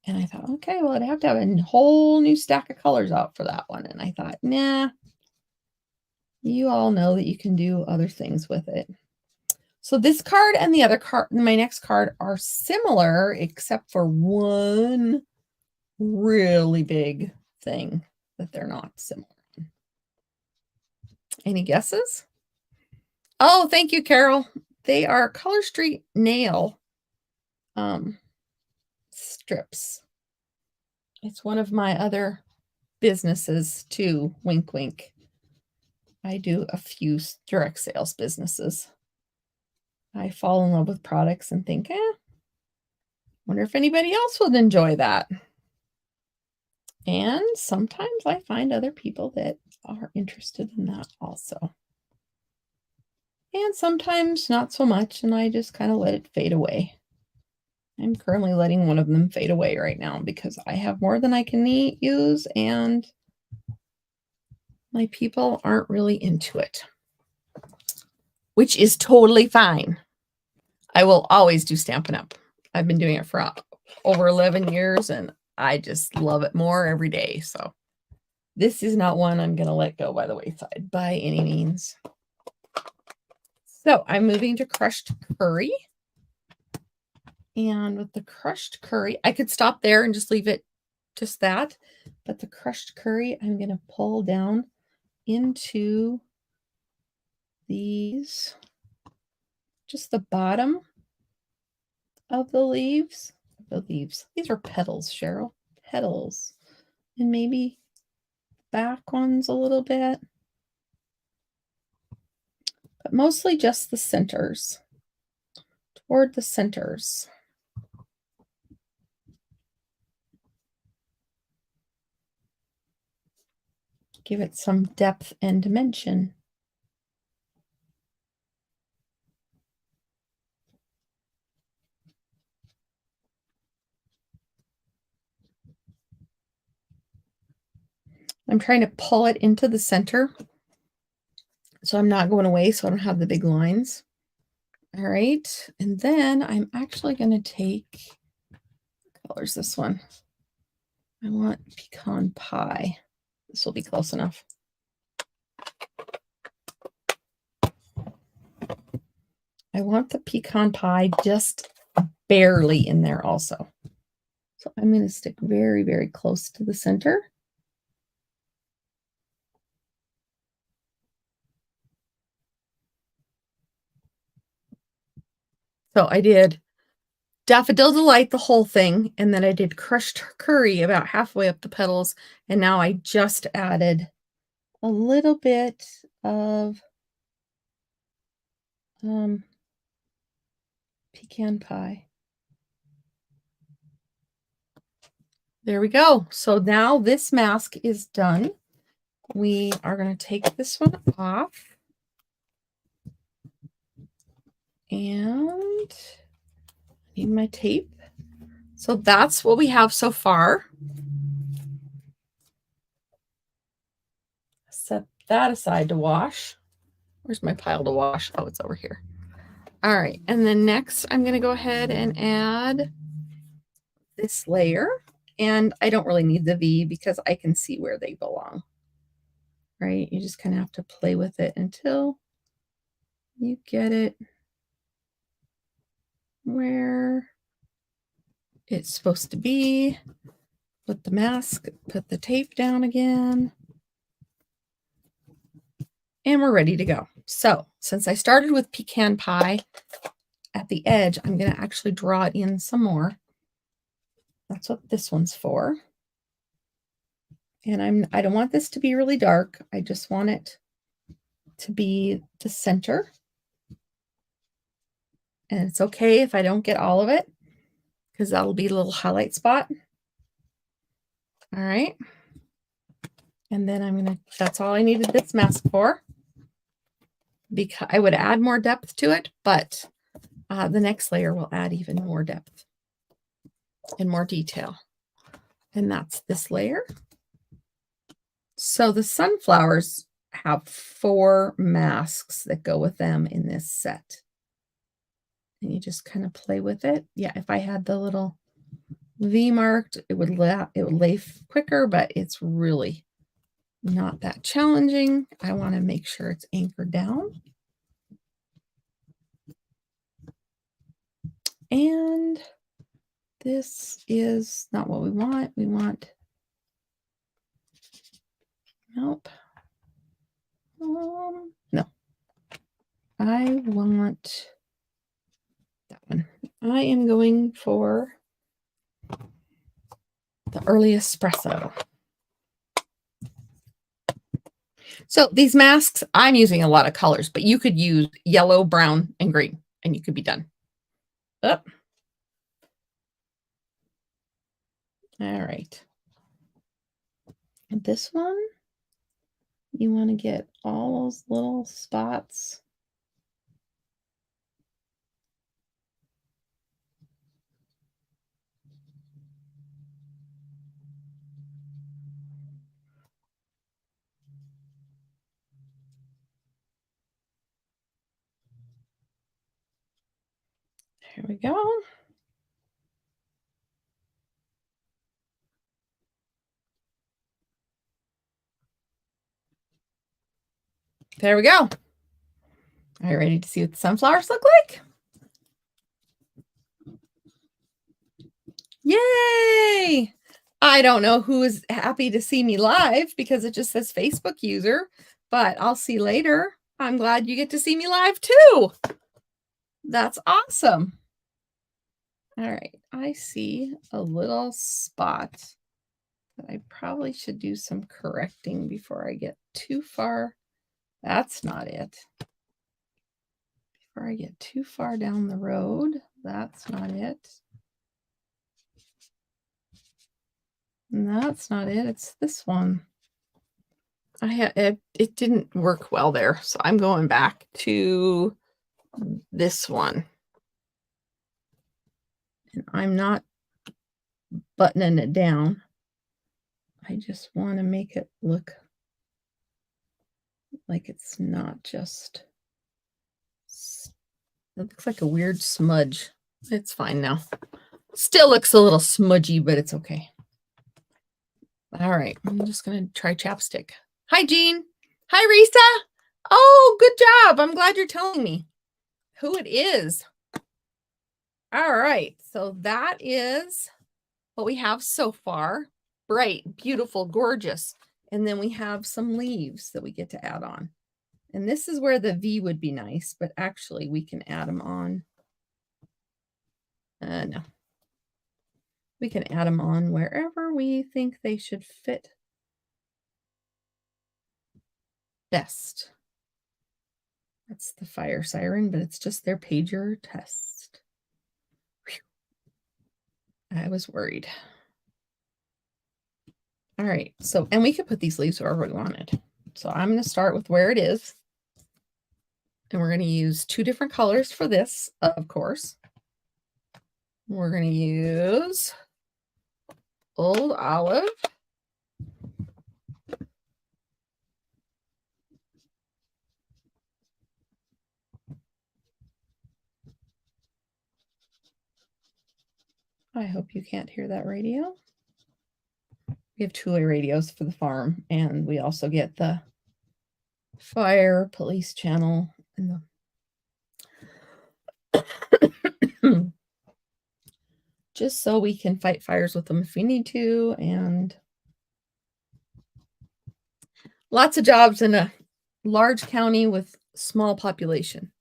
And I thought, okay, well, I'd have to have a whole new stack of colors out for that one. And I thought, nah, you all know that you can do other things with it. So this card and the other card, my next card, are similar, except for one really big thing that they're not similar. Any guesses? Oh, thank you, Carol. They are Color Street nail strips. It's one of my other businesses too. Wink, wink. I do a few direct sales businesses. I fall in love with products and think, wonder if anybody else would enjoy that. And sometimes I find other people that are interested in that also. And sometimes not so much, and I just kind of let it fade away. I'm currently letting one of them fade away right now because I have more than I can use, and my people aren't really into it, which is totally fine. I will always do Stampin' Up. I've been doing it for over 11 years, and I just love it more every day. So this is not one I'm going to let go by the wayside by any means. So I'm moving to crushed curry. And with the crushed curry, I could stop there and just leave it just that. But the crushed curry, I'm going to pull down into these, just the bottom of the leaves. These are petals, Cheryl. Petals. And maybe back ones a little bit. But mostly just the centers. toward the centers. Give it some depth and dimension. I'm trying to pull it into the center, so I'm not going away, so I don't have the big lines. All right, and then I'm actually going to take, what color is this one? I want pecan pie. This will be close enough. I want the pecan pie just barely in there also. So I'm going to stick very, very close to the center. So I did Daffodil Delight, the whole thing, and then I did Crushed Curry about halfway up the petals, and now I just added a little bit of pecan pie. There we go. So now this mask is done. We are going to take this one off. And I need my tape. So that's what we have so far. Set that aside to wash. Where's my pile to wash? Oh, it's over here. All right. And then next, I'm going to go ahead and add this layer. And I don't really need the V because I can see where they belong. Right? You just kind of have to play with it until you get it where it's supposed to be. Put the mask, put the tape down again. And we're ready to go. So since I started with pecan pie at the edge, I'm going to actually draw it in some more. That's what this one's for. And I don't want this to be really dark. I just want it to be the center. And it's okay if I don't get all of it, because that'll be a little highlight spot. All right. And then that's all I needed this mask for. Because I would add more depth to it, but the next layer will add even more depth and more detail. And that's this layer. So the sunflowers have 4 masks that go with them in this set. And you just kind of play with it. Yeah, if I had the little V marked, it would lay quicker, but it's really not that challenging. I want to make sure it's anchored down. And this is not what we want. We want, nope. No. I want that one. I am going for the early espresso. So these masks, I'm using a lot of colors, but you could use yellow, brown, and green, and you could be done. Up. All right. And this one, you want to get all those little spots. Here we go. There we go. Are you ready to see what the sunflowers look like? Yay! I don't know who is happy to see me live because it just says Facebook user, but I'll see later. I'm glad you get to see me live too. That's awesome. All right, I see a little spot that I probably should do some correcting before I get too far. That's not it. before I get too far down the road. That's not it. And that's not it. It's this one. It didn't work well there, so I'm going back to this one. And I'm not buttoning it down. I just want to make it look like it's not just, it looks like a weird smudge. It's fine now. Still looks a little smudgy, but it's okay. All right, I'm just going to try chapstick. Hi, Jean. Hi, Risa. Oh, good job. I'm glad you're telling me who it is. All right, so that is what we have so far. Bright, beautiful, gorgeous. And then we have some leaves that we get to add on. And this is where the V would be nice, but actually we can add them on. No. We can add them on wherever we think they should fit best. That's the fire siren, but it's just their pager test. Whew. I was worried. All right, so, and we could put these leaves wherever we wanted. So I'm going to start with where it is. And we're going to use 2 different colors for this, of course. We're going to use Old Olive. I hope you can't hear that radio. We have 2-way radios for the farm, and we also get the fire police channel and the just so we can fight fires with them if we need to, and lots of jobs in a large county with small population.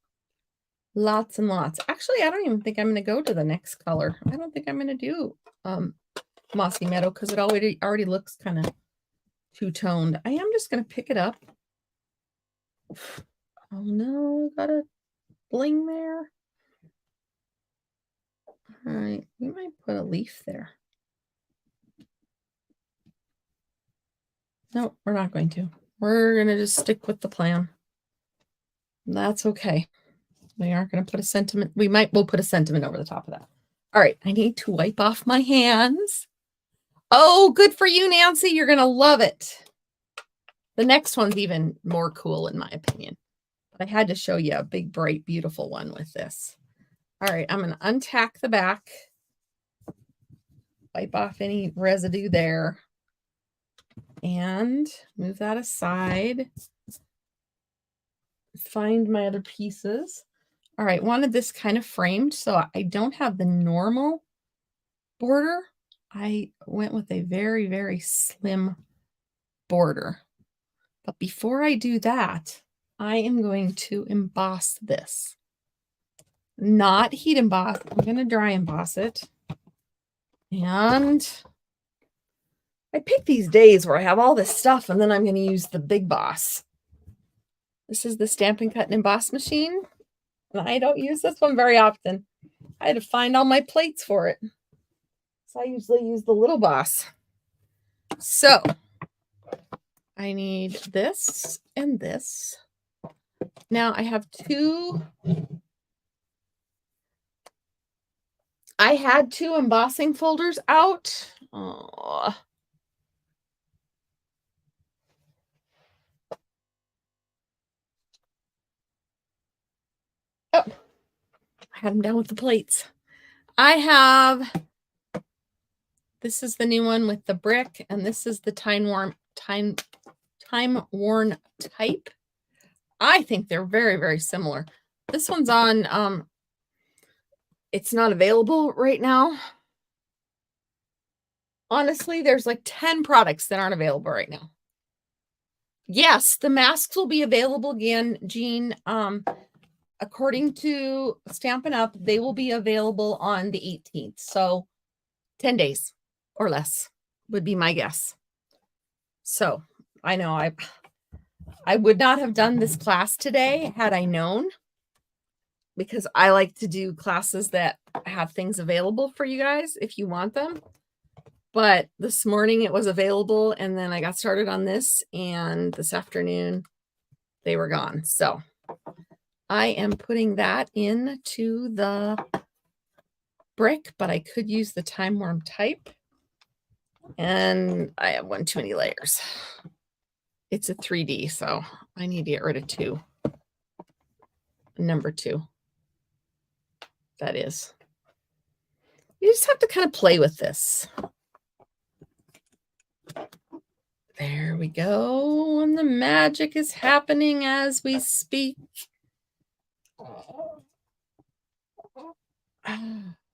Lots and lots. Actually, I don't even think I'm going to go to the next color. I don't think I'm going to do Mossy Meadow because it already looks kind of two-toned. I am just going to pick it up. Oh no, got a bling there. All right, we might put a leaf there. No, we're not going to. We're going to just stick with the plan. That's okay. We aren't going to put a sentiment. We'll put a sentiment over the top of that. All right, I need to wipe off my hands. Oh, good for you, Nancy. You're going to love it. The next one's even more cool, in my opinion. But I had to show you a big, bright, beautiful one with this. All right, I'm going to untack the back. Wipe off any residue there. And move that aside. Find my other pieces. All right, wanted this kind of framed, so I don't have the normal border. I went with a very, very slim border. But before I do that, I am going to emboss this. Not heat emboss. I'm going to dry emboss it. And I pick these days where I have all this stuff, and then I'm going to use the Big Boss. This is the Stampin' Cut and Emboss machine. And I don't use this one very often. I had to find all my plates for it. So I usually use the Little Boss. So I need this and this. Now I have 2. I had 2 embossing folders out. Oh. Oh, I had them down with the plates. I have, this is the new one with the brick, and this is the time-worn type. I think they're very, very similar. This one's on, it's not available right now. Honestly, there's like 10 products that aren't available right now. Yes, the masks will be available again, Jean. According to Stampin' Up, they will be available on the 18th. So 10 days or less would be my guess. So I know I would not have done this class today had I known. because I like to do classes that have things available for you guys if you want them. But this morning it was available, and then I got started on this, and this afternoon they were gone. So I am putting that into the brick, but I could use the time worn type. And I have one too many layers. It's a 3D, so I need to get rid of 2. Number 2. That is. You just have to kind of play with this. There we go. And the magic is happening as we speak.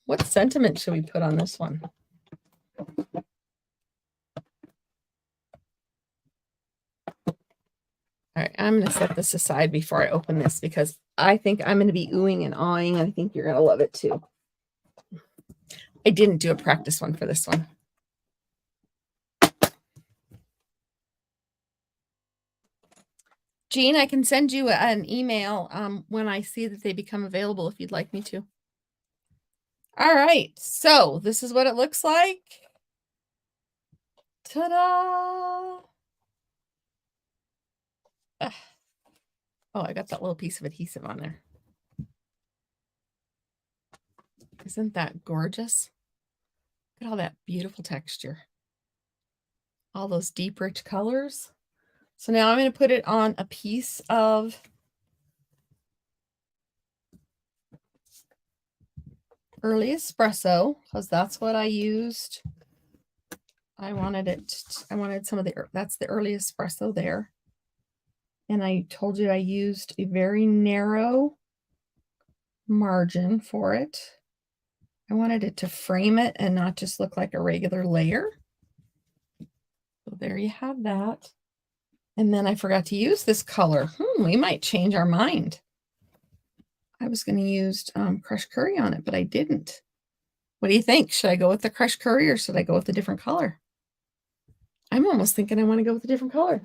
What sentiment should we put on this one? All right, I'm going to set this aside before I open this because I think I'm going to be oohing and awing. I think you're going to love it too. I didn't do a practice one for this one. Jean, I can send you an email when I see that they become available if you'd like me to. All right, so this is what it looks like. Ta-da! Oh, I got that little piece of adhesive on there. Isn't that gorgeous? Look at all that beautiful texture. All those deep, rich colors. So now I'm going to put it on a piece of early espresso because that's what I used. I wanted some of that's the early espresso there. And I told you I used a very narrow margin for it. I wanted it to frame it and not just look like a regular layer. So there you have that. And then I forgot to use this color. We might change our mind. I was going to use crushed curry on it, but I didn't. What do you think? Should I go with the crushed curry or should I go with a different color? I'm almost thinking I want to go with a different color.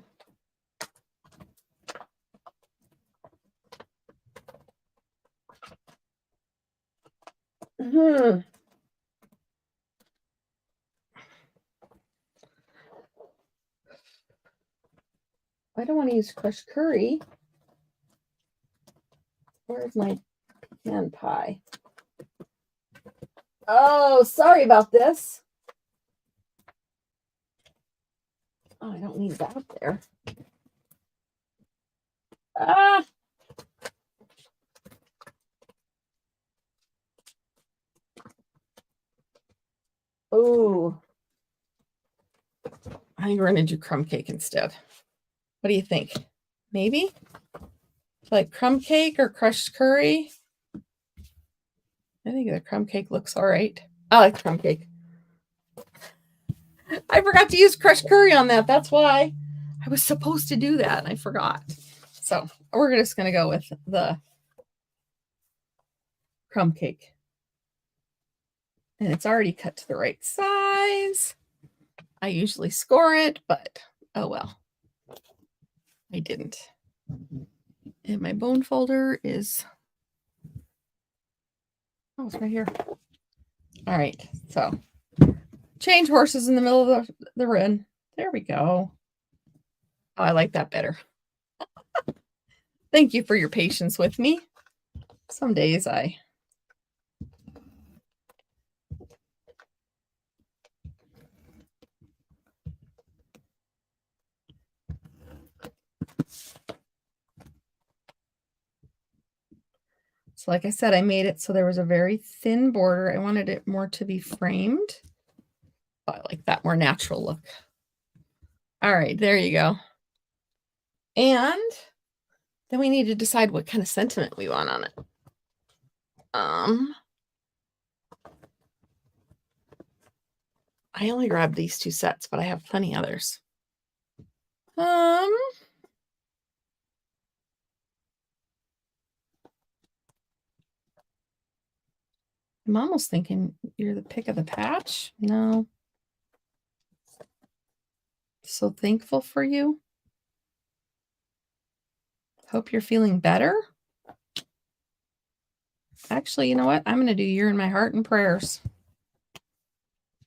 I don't want to use crushed curry. Where's my pecan pie? Oh, sorry about this. Oh, I don't need that there. Ah! Oh, I think we're going to do crumb cake instead. What do you think? Maybe? Like crumb cake or crushed curry? I think the crumb cake looks all right. I like crumb cake. I forgot to use crushed curry on that. That's why I was supposed to do that and I forgot. So we're just going to go with the crumb cake. And it's already cut to the right size. I usually score it, but oh well. I didn't. And my bone folder is, oh, it's right here. All right, so change horses in the middle of the run. There we go. Oh, I like that better. Thank you for your patience with me. Some days So like I said, I made it so there was a very thin border. I wanted it more to be framed. I like that more natural look. All right, there you go. And then we need to decide what kind of sentiment we want on it. I only grabbed these 2 sets, but I have plenty others. I'm almost thinking you're the pick of the patch. No. So thankful for you. Hope you're feeling better. Actually, you know what? I'm going to do You're in My Heart and Prayers.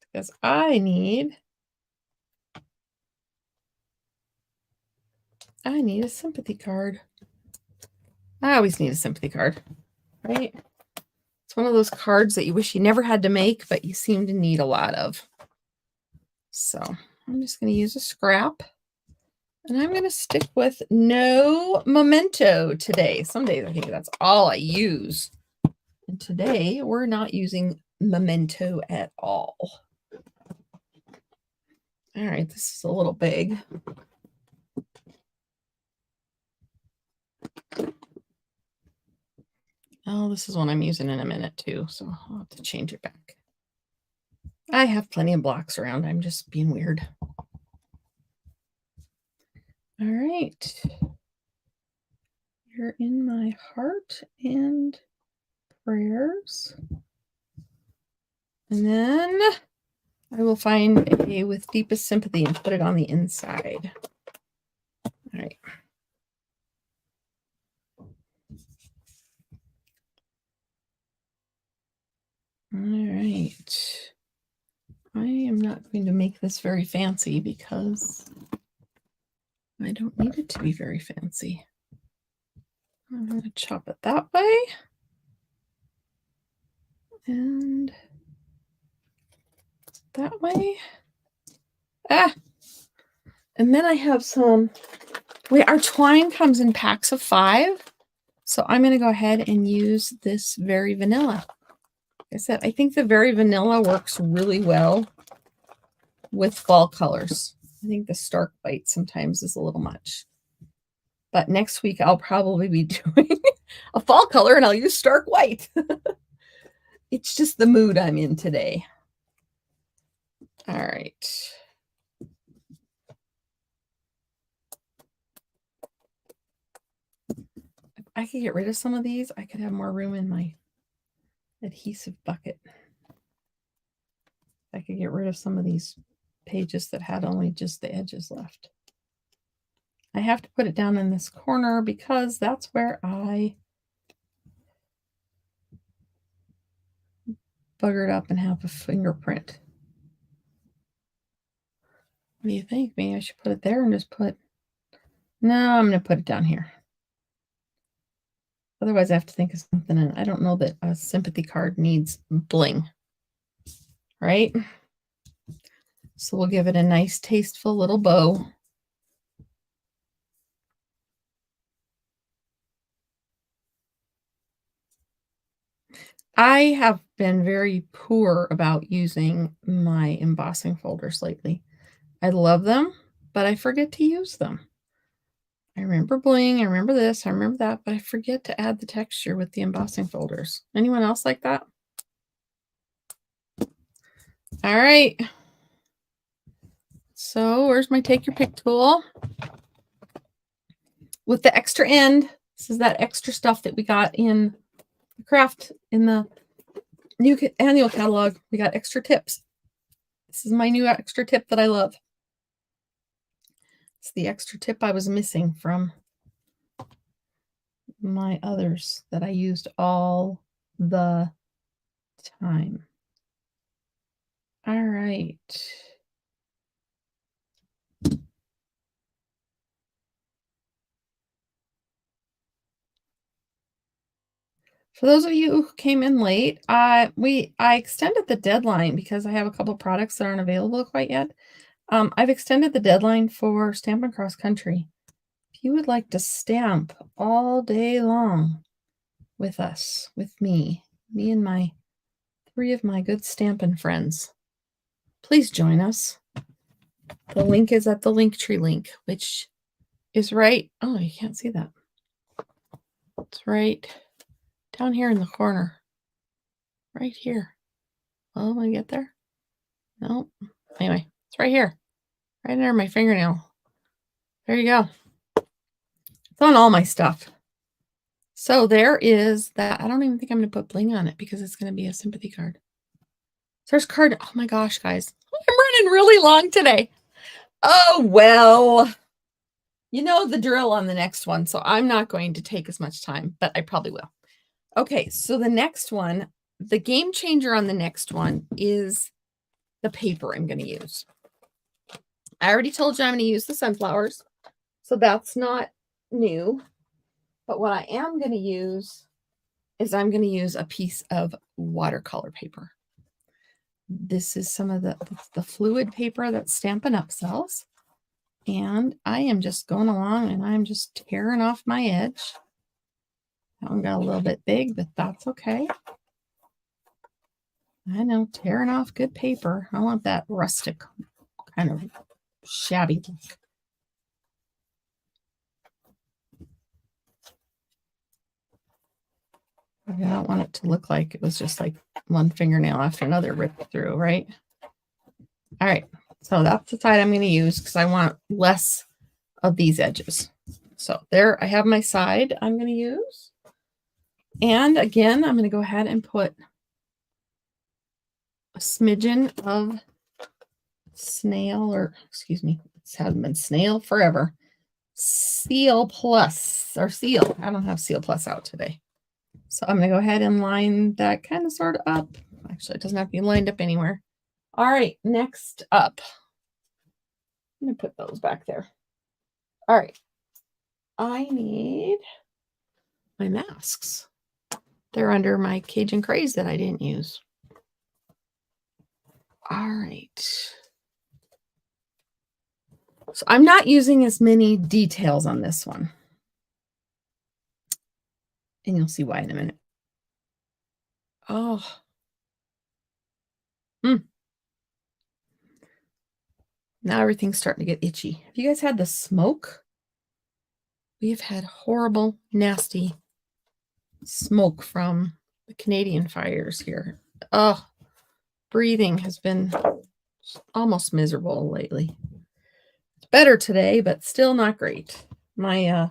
Because I need a sympathy card. I always need a sympathy card, right? It's one of those cards that you wish you never had to make, but you seem to need a lot of. So I'm just going to use a scrap. And I'm going to stick with no memento today. Some days I think that's all I use. And today we're not using memento at all. All right, this is a little big. Oh, this is one I'm using in a minute too, so I'll have to change it back. I have plenty of blocks around. I'm just being weird. All right. You're in my heart and prayers. And then I will find a with deepest sympathy and put it on the inside. All right. All right. I am not going to make this very fancy because I don't need it to be very fancy. I'm going to chop it that way. And that way. And then I have some, our twine comes in packs of 5. So I'm going to go ahead and use this Very Vanilla. Like I said, I think the Very Vanilla works really well with fall colors. I think the Stark White sometimes is a little much. But next week I'll probably be doing a fall color and I'll use Stark White. It's just the mood I'm in today. All right. If I could get rid of some of these, I could have more room in my adhesive bucket. I could get rid of some of these pages that had only just the edges left. I have to put it down in this corner because that's where I buggered up and have a fingerprint. What do you think? Maybe I should put it there and just put... No, I'm going to put it down here. Otherwise, I have to think of something, and I don't know that a sympathy card needs bling, right? So we'll give it a nice, tasteful little bow. I have been very poor about using my embossing folders lately. I love them, but I forget to use them. I remember bling, I remember this, I remember that, but I forget to add the texture with the embossing folders. Anyone else like that? All right. So where's my take your pick tool? With the extra end, this is that extra stuff that we got in the craft, in the new annual catalog. We got extra tips. This is my new extra tip that I love. It's the extra tip I was missing from my others that I used all the time. All right. For those of you who came in late, I extended the deadline because I have a couple products that aren't available quite yet. I've extended the deadline for Stampin' Cross Country. If you would like to stamp all day long with us, with me and my 3 of my good stampin' friends, please join us. The link is at the Linktree link, which is right. Oh, you can't see that. It's right down here in the corner. Right here. Oh, am I get there? No. Anyway, it's right here. Right under my fingernail. There you go. It's on all my stuff. So there is that. I don't even think I'm going to put bling on it because it's going to be a sympathy card. There's card. Oh my gosh, guys. I'm running really long today. Oh, well. You know the drill on the next one, so I'm not going to take as much time, but I probably will. Okay, so the next one, the game changer on the next one is the paper I'm going to use. I already told you I'm going to use the sunflowers, so that's not new. But what I am going to use is I'm going to use a piece of watercolor paper. This is some of the fluid paper that Stampin' Up! Sells. And I am just going along and I'm just tearing off my edge. That one got a little bit big, but that's okay. I know, tearing off good paper. I want that rustic kind of shabby look. I don't want it to look like it was just like one fingernail after another ripped through, right? All right, so that's the side I'm going to use because I want less of these edges. So there I have my side I'm going to use. And again, I'm going to go ahead and put a smidgen of snail, or excuse me, it's hasn't been snail forever. Seal Plus, or Seal. I don't have Seal Plus out today. So I'm going to go ahead and line that kind of sort of up. Actually, it doesn't have to be lined up anywhere. All right, next up. I'm going to put those back there. All right. I need my masks. They're under my Cajun Craze that I didn't use. All right. So I'm not using as many details on this one. And you'll see why in a minute. Oh. Now everything's starting to get itchy. Have you guys had the smoke? We've had horrible, nasty smoke from the Canadian fires here. Oh, breathing has been almost miserable lately. It's better today, but still not great. My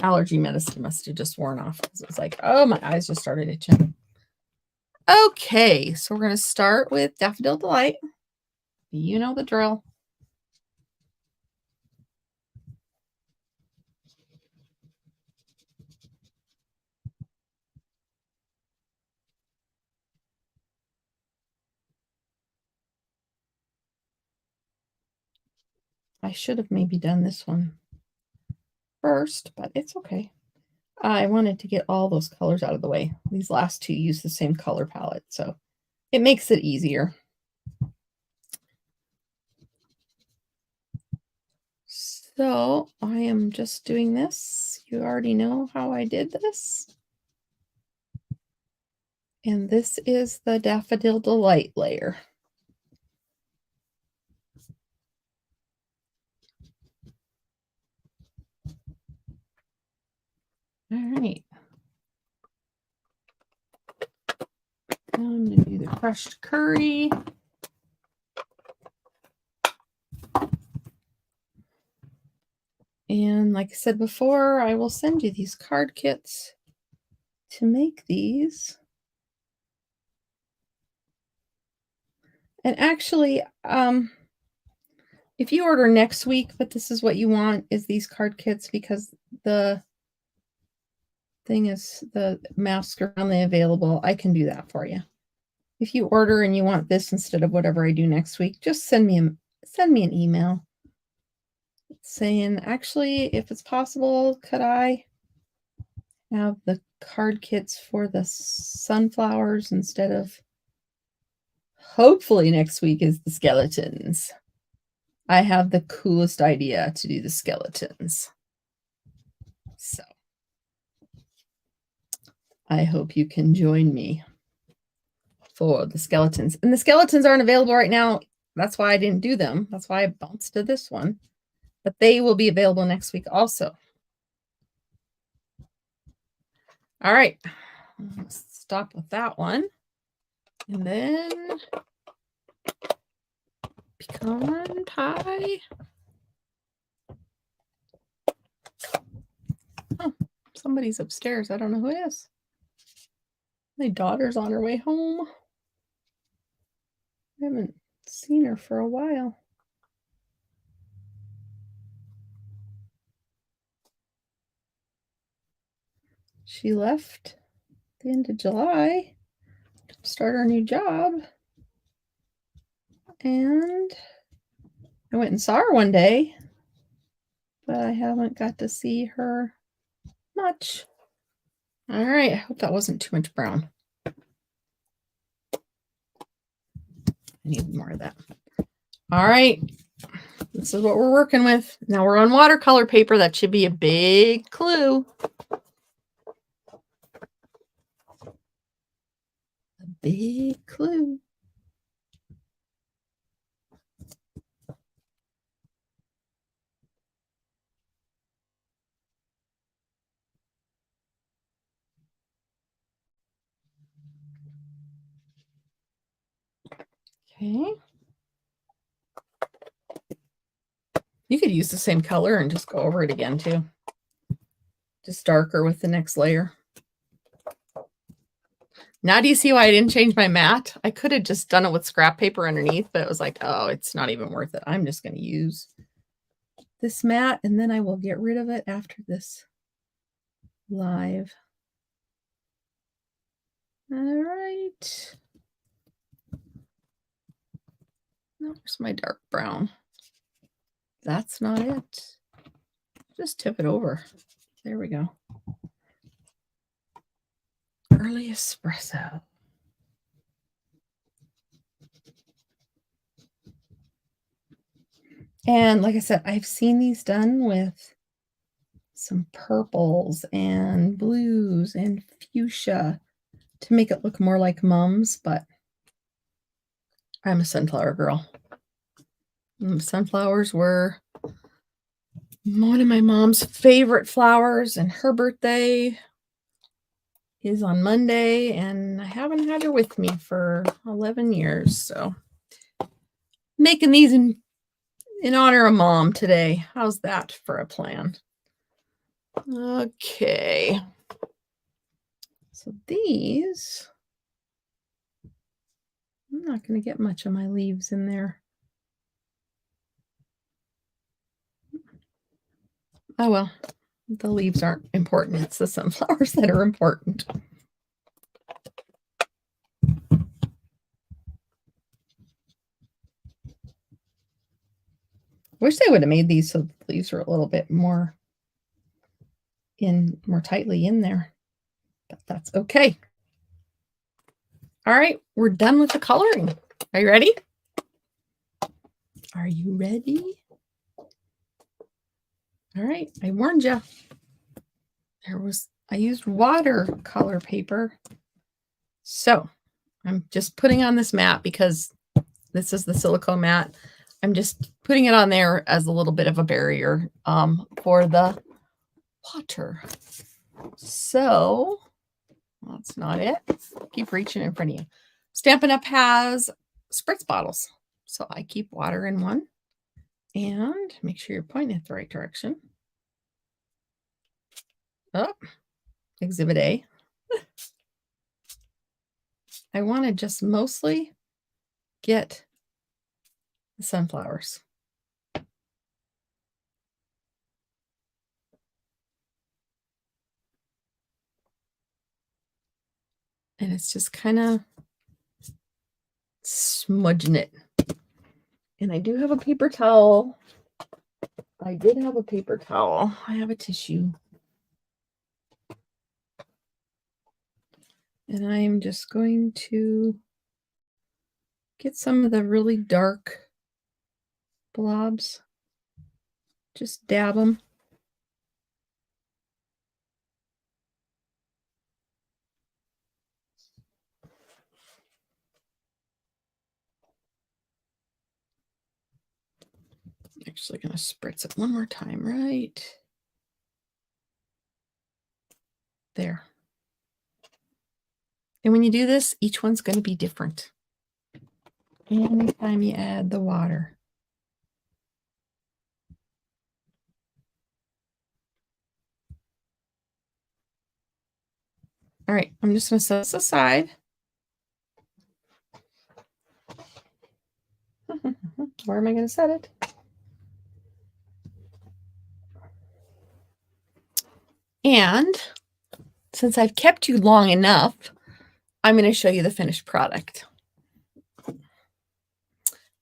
allergy medicine must have just worn off because it was like, oh, my eyes just started itching. Okay, so we're going to start with Daffodil Delight. You know the drill. I should have maybe done this one first, but it's okay. I wanted to get all those colors out of the way. These last two use the same color palette, so it makes it easier. So I am just doing this. You already know how I did this. And this is the Daffodil Delight layer. All right. I'm going to do the crushed curry. And like I said before, I will send you these card kits to make these. And actually, if you order next week, but this is what you want, is these card kits, because the thing is the masks are only available. I can do that for you. If you order and you want this instead of whatever I do next week, just send me an email saying, actually, if it's possible, could I have the card kits for the sunflowers instead of, hopefully next week is the skeletons. I have the coolest idea to do the skeletons. So I hope you can join me for the skeletons. And the skeletons aren't available right now. That's why I didn't do them. That's why I bounced to this one. But they will be available next week also. All right. Let's stop with that one. And then pecan pie. Oh, somebody's upstairs. I don't know who it is. My daughter's on her way home. I haven't seen her for a while. She left the end of July, start our new job. And I went and saw her one day, but I haven't got to see her much. All right, I hope that wasn't too much brown. I need more of that. All right, this is what we're working with. Now we're on watercolor paper. That should be a big clue. A big clue. Okay. You could use the same color and just go over it again too. Just darker with the next layer. Now do you see why I didn't change my mat? I could have just done it with scrap paper underneath, but it was like, oh, it's not even worth it. I'm just going to use this mat and then I will get rid of it after this live. All right. There's my dark brown. That's not it. Just tip it over. There we go. Early espresso. And like I said, I've seen these done with some purples and blues and fuchsia to make it look more like Mom's, but I'm a sunflower girl. Sunflowers were one of my mom's favorite flowers, and her birthday is on Monday, and I haven't had her with me for 11 years, so making these in honor of Mom today. How's that for a plan? Okay. So these, I'm not going to get much of my leaves in there. Oh, well, the leaves aren't important. It's the sunflowers that are important. Wish they would have made these so the leaves are a little bit more tightly in there, but that's okay. All right, we're done with the coloring. Are you ready? Are you ready? All right, I warned you. I used watercolor paper. So I'm just putting on this mat because this is the silicone mat. I'm just putting it on there as a little bit of a barrier for the water. So that's not it. Keep reaching in front of you. Stampin' Up! Has spritz bottles. So I keep water in one. And make sure you're pointing it the right direction. Oh, Exhibit A. I want to just mostly get the sunflowers. And it's just kind of smudging it. And I do have a paper towel. I did have a paper towel. I have a tissue. And I'm just going to get some of the really dark blobs. Just dab them. Actually going to spritz it one more time, right there. And when you do this, each one's going to be different. Anytime you add the water. All right, I'm just going to set this aside. Where am I going to set it? And since I've kept you long enough, I'm going to show you the finished product.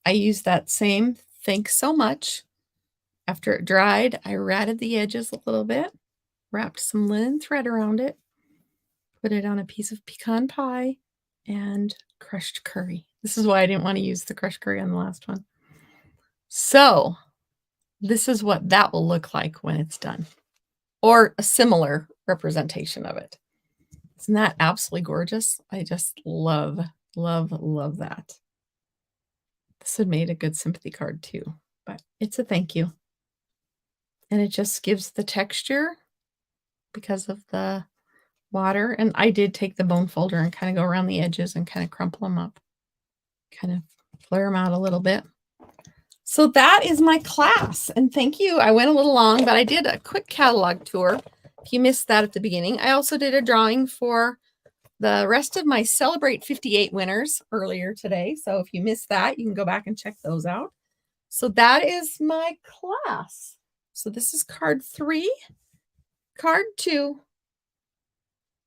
I used that same "thanks so much." After it dried, I ratted the edges a little bit, wrapped some linen thread around it, put it on a piece of pecan pie, and crushed curry. This is why I didn't want to use the crushed curry on the last one. So this is what that will look like when it's done, or a similar representation of it. Isn't that absolutely gorgeous? I just love, love, love that. This would made a good sympathy card too, but it's a thank you. And it just gives the texture because of the water. And I did take the bone folder and kind of go around the edges and kind of crumple them up, kind of flare them out a little bit. So that is my class. And thank you. I went a little long, but I did a quick catalog tour. If you missed that at the beginning, I also did a drawing for the rest of my Celebrate 58 winners earlier today. So if you missed that, you can go back and check those out. So that is my class. So this is card 3, card 2,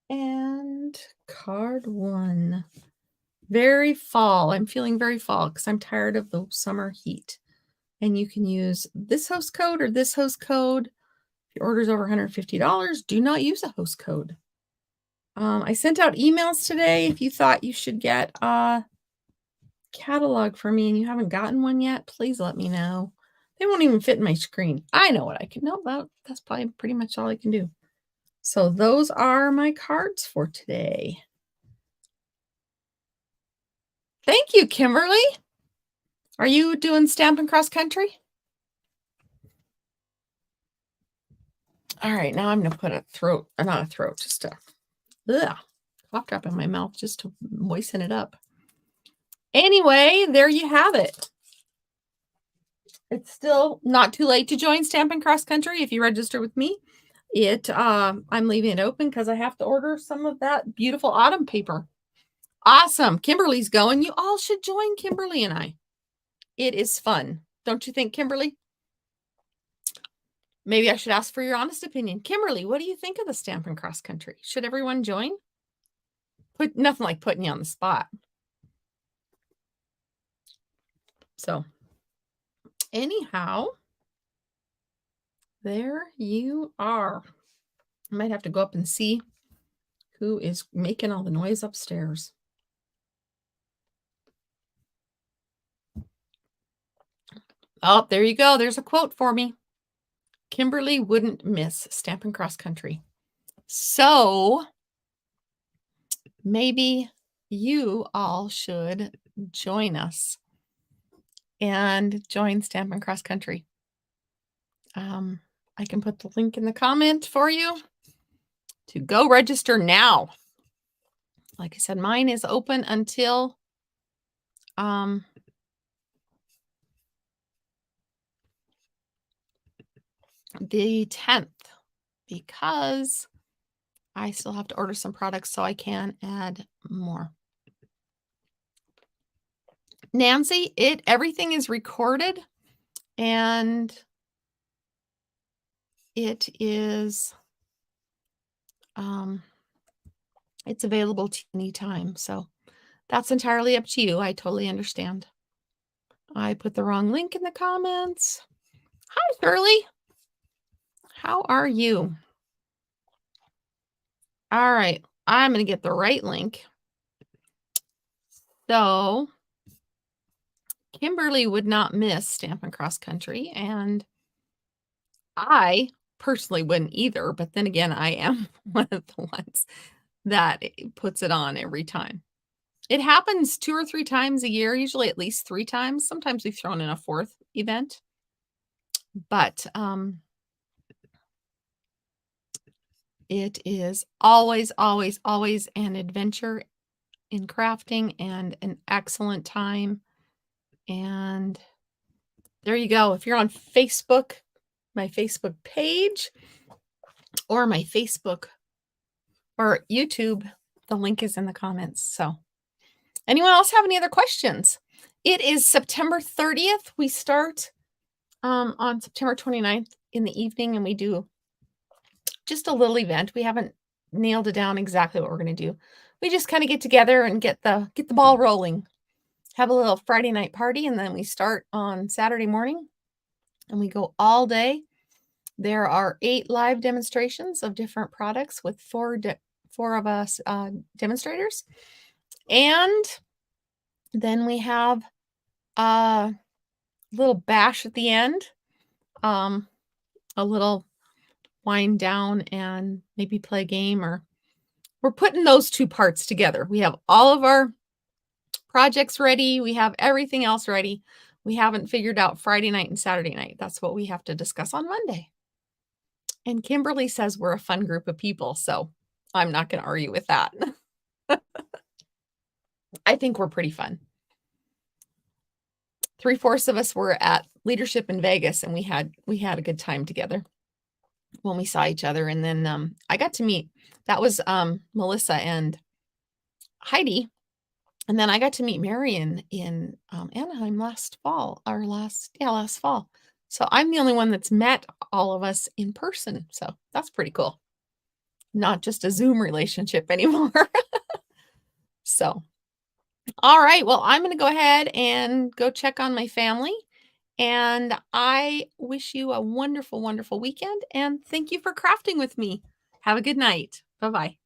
and card 1. Very fall. I'm feeling very fall because I'm tired of the summer heat. And you can use this host code or this host code. If your order's over $150, do not use a host code. I sent out emails today. If you thought you should get a catalog for me and you haven't gotten one yet, please let me know. They won't even fit in my screen. I know what I can know about. That's probably pretty much all I can do. So those are my cards for today. Thank you, Kimberly. Are you doing Stampin' Cross Country? All right, now I'm going to put a throat, or not a throat, just a cough drop in my mouth just to moisten it up. Anyway, there you have it. It's still not too late to join Stampin' Cross Country if you register with me. I'm leaving it open because I have to order some of that beautiful autumn paper. Awesome. Kimberly's going. You all should join Kimberly and I. It is fun. Don't you think, Kimberly? Maybe I should ask for your honest opinion. Kimberly, what do you think of the Stampin' Cross Country? Should everyone join? Nothing like putting you on the spot. So anyhow, there you are. I might have to go up and see who is making all the noise upstairs. Oh, there you go. There's a quote for me. Kimberly wouldn't miss Stampin' Cross Country. So maybe you all should join us and join Stampin' Cross Country. I can put the link in the comment for you to go register now. Like I said, mine is open until the 10th because I still have to order some products so I can add more. Nancy, everything is recorded and it is it's available to you anytime. So that's entirely up to you. I totally understand. I put the wrong link in the comments. Hi, Shirley. How are you? All right. I'm going to get the right link. So Kimberly would not miss Stampin' Cross Country, and I personally wouldn't either. But then again, I am one of the ones that puts it on every time. It happens 2 or 3 times a year, usually at least 3 times. Sometimes we've thrown in a 4th event. But it is always, always, always an adventure in crafting and an excellent time. And there you go. If you're on Facebook, my Facebook page, or my Facebook or YouTube, the link is in the comments. So anyone else have any other questions? It is September 30th. We start on September 29th in the evening, and we do just a little event. We haven't nailed it down exactly what we're gonna do. We just kinda get together and get the ball rolling. Have a little Friday night party, and then we start on Saturday morning, and we go all day. There are 8 live demonstrations of different products with 4 of us, demonstrators, and then we have a little bash at the end, um, a little wind down and maybe play a game, or we're putting those 2 parts together. We have all of our projects ready, we have everything else ready. We haven't figured out Friday night and Saturday night. That's what we have to discuss on Monday. And Kimberly says we're a fun group of people, so I'm not gonna argue with that. I think we're pretty fun. 3/4 of us were at Leadership in Vegas, and we had a good time together when we saw each other, and then, I got to meet that was, Melissa and Heidi, and then I got to meet Marion in, Anaheim last fall, or last fall. So I'm the only one that's met all of us in person, so that's pretty cool. Not just a Zoom relationship anymore. So, all right, well, I'm gonna go ahead and go check on my family, and I wish you a wonderful, wonderful weekend, and thank you for crafting with me. Have a good night. Bye-bye.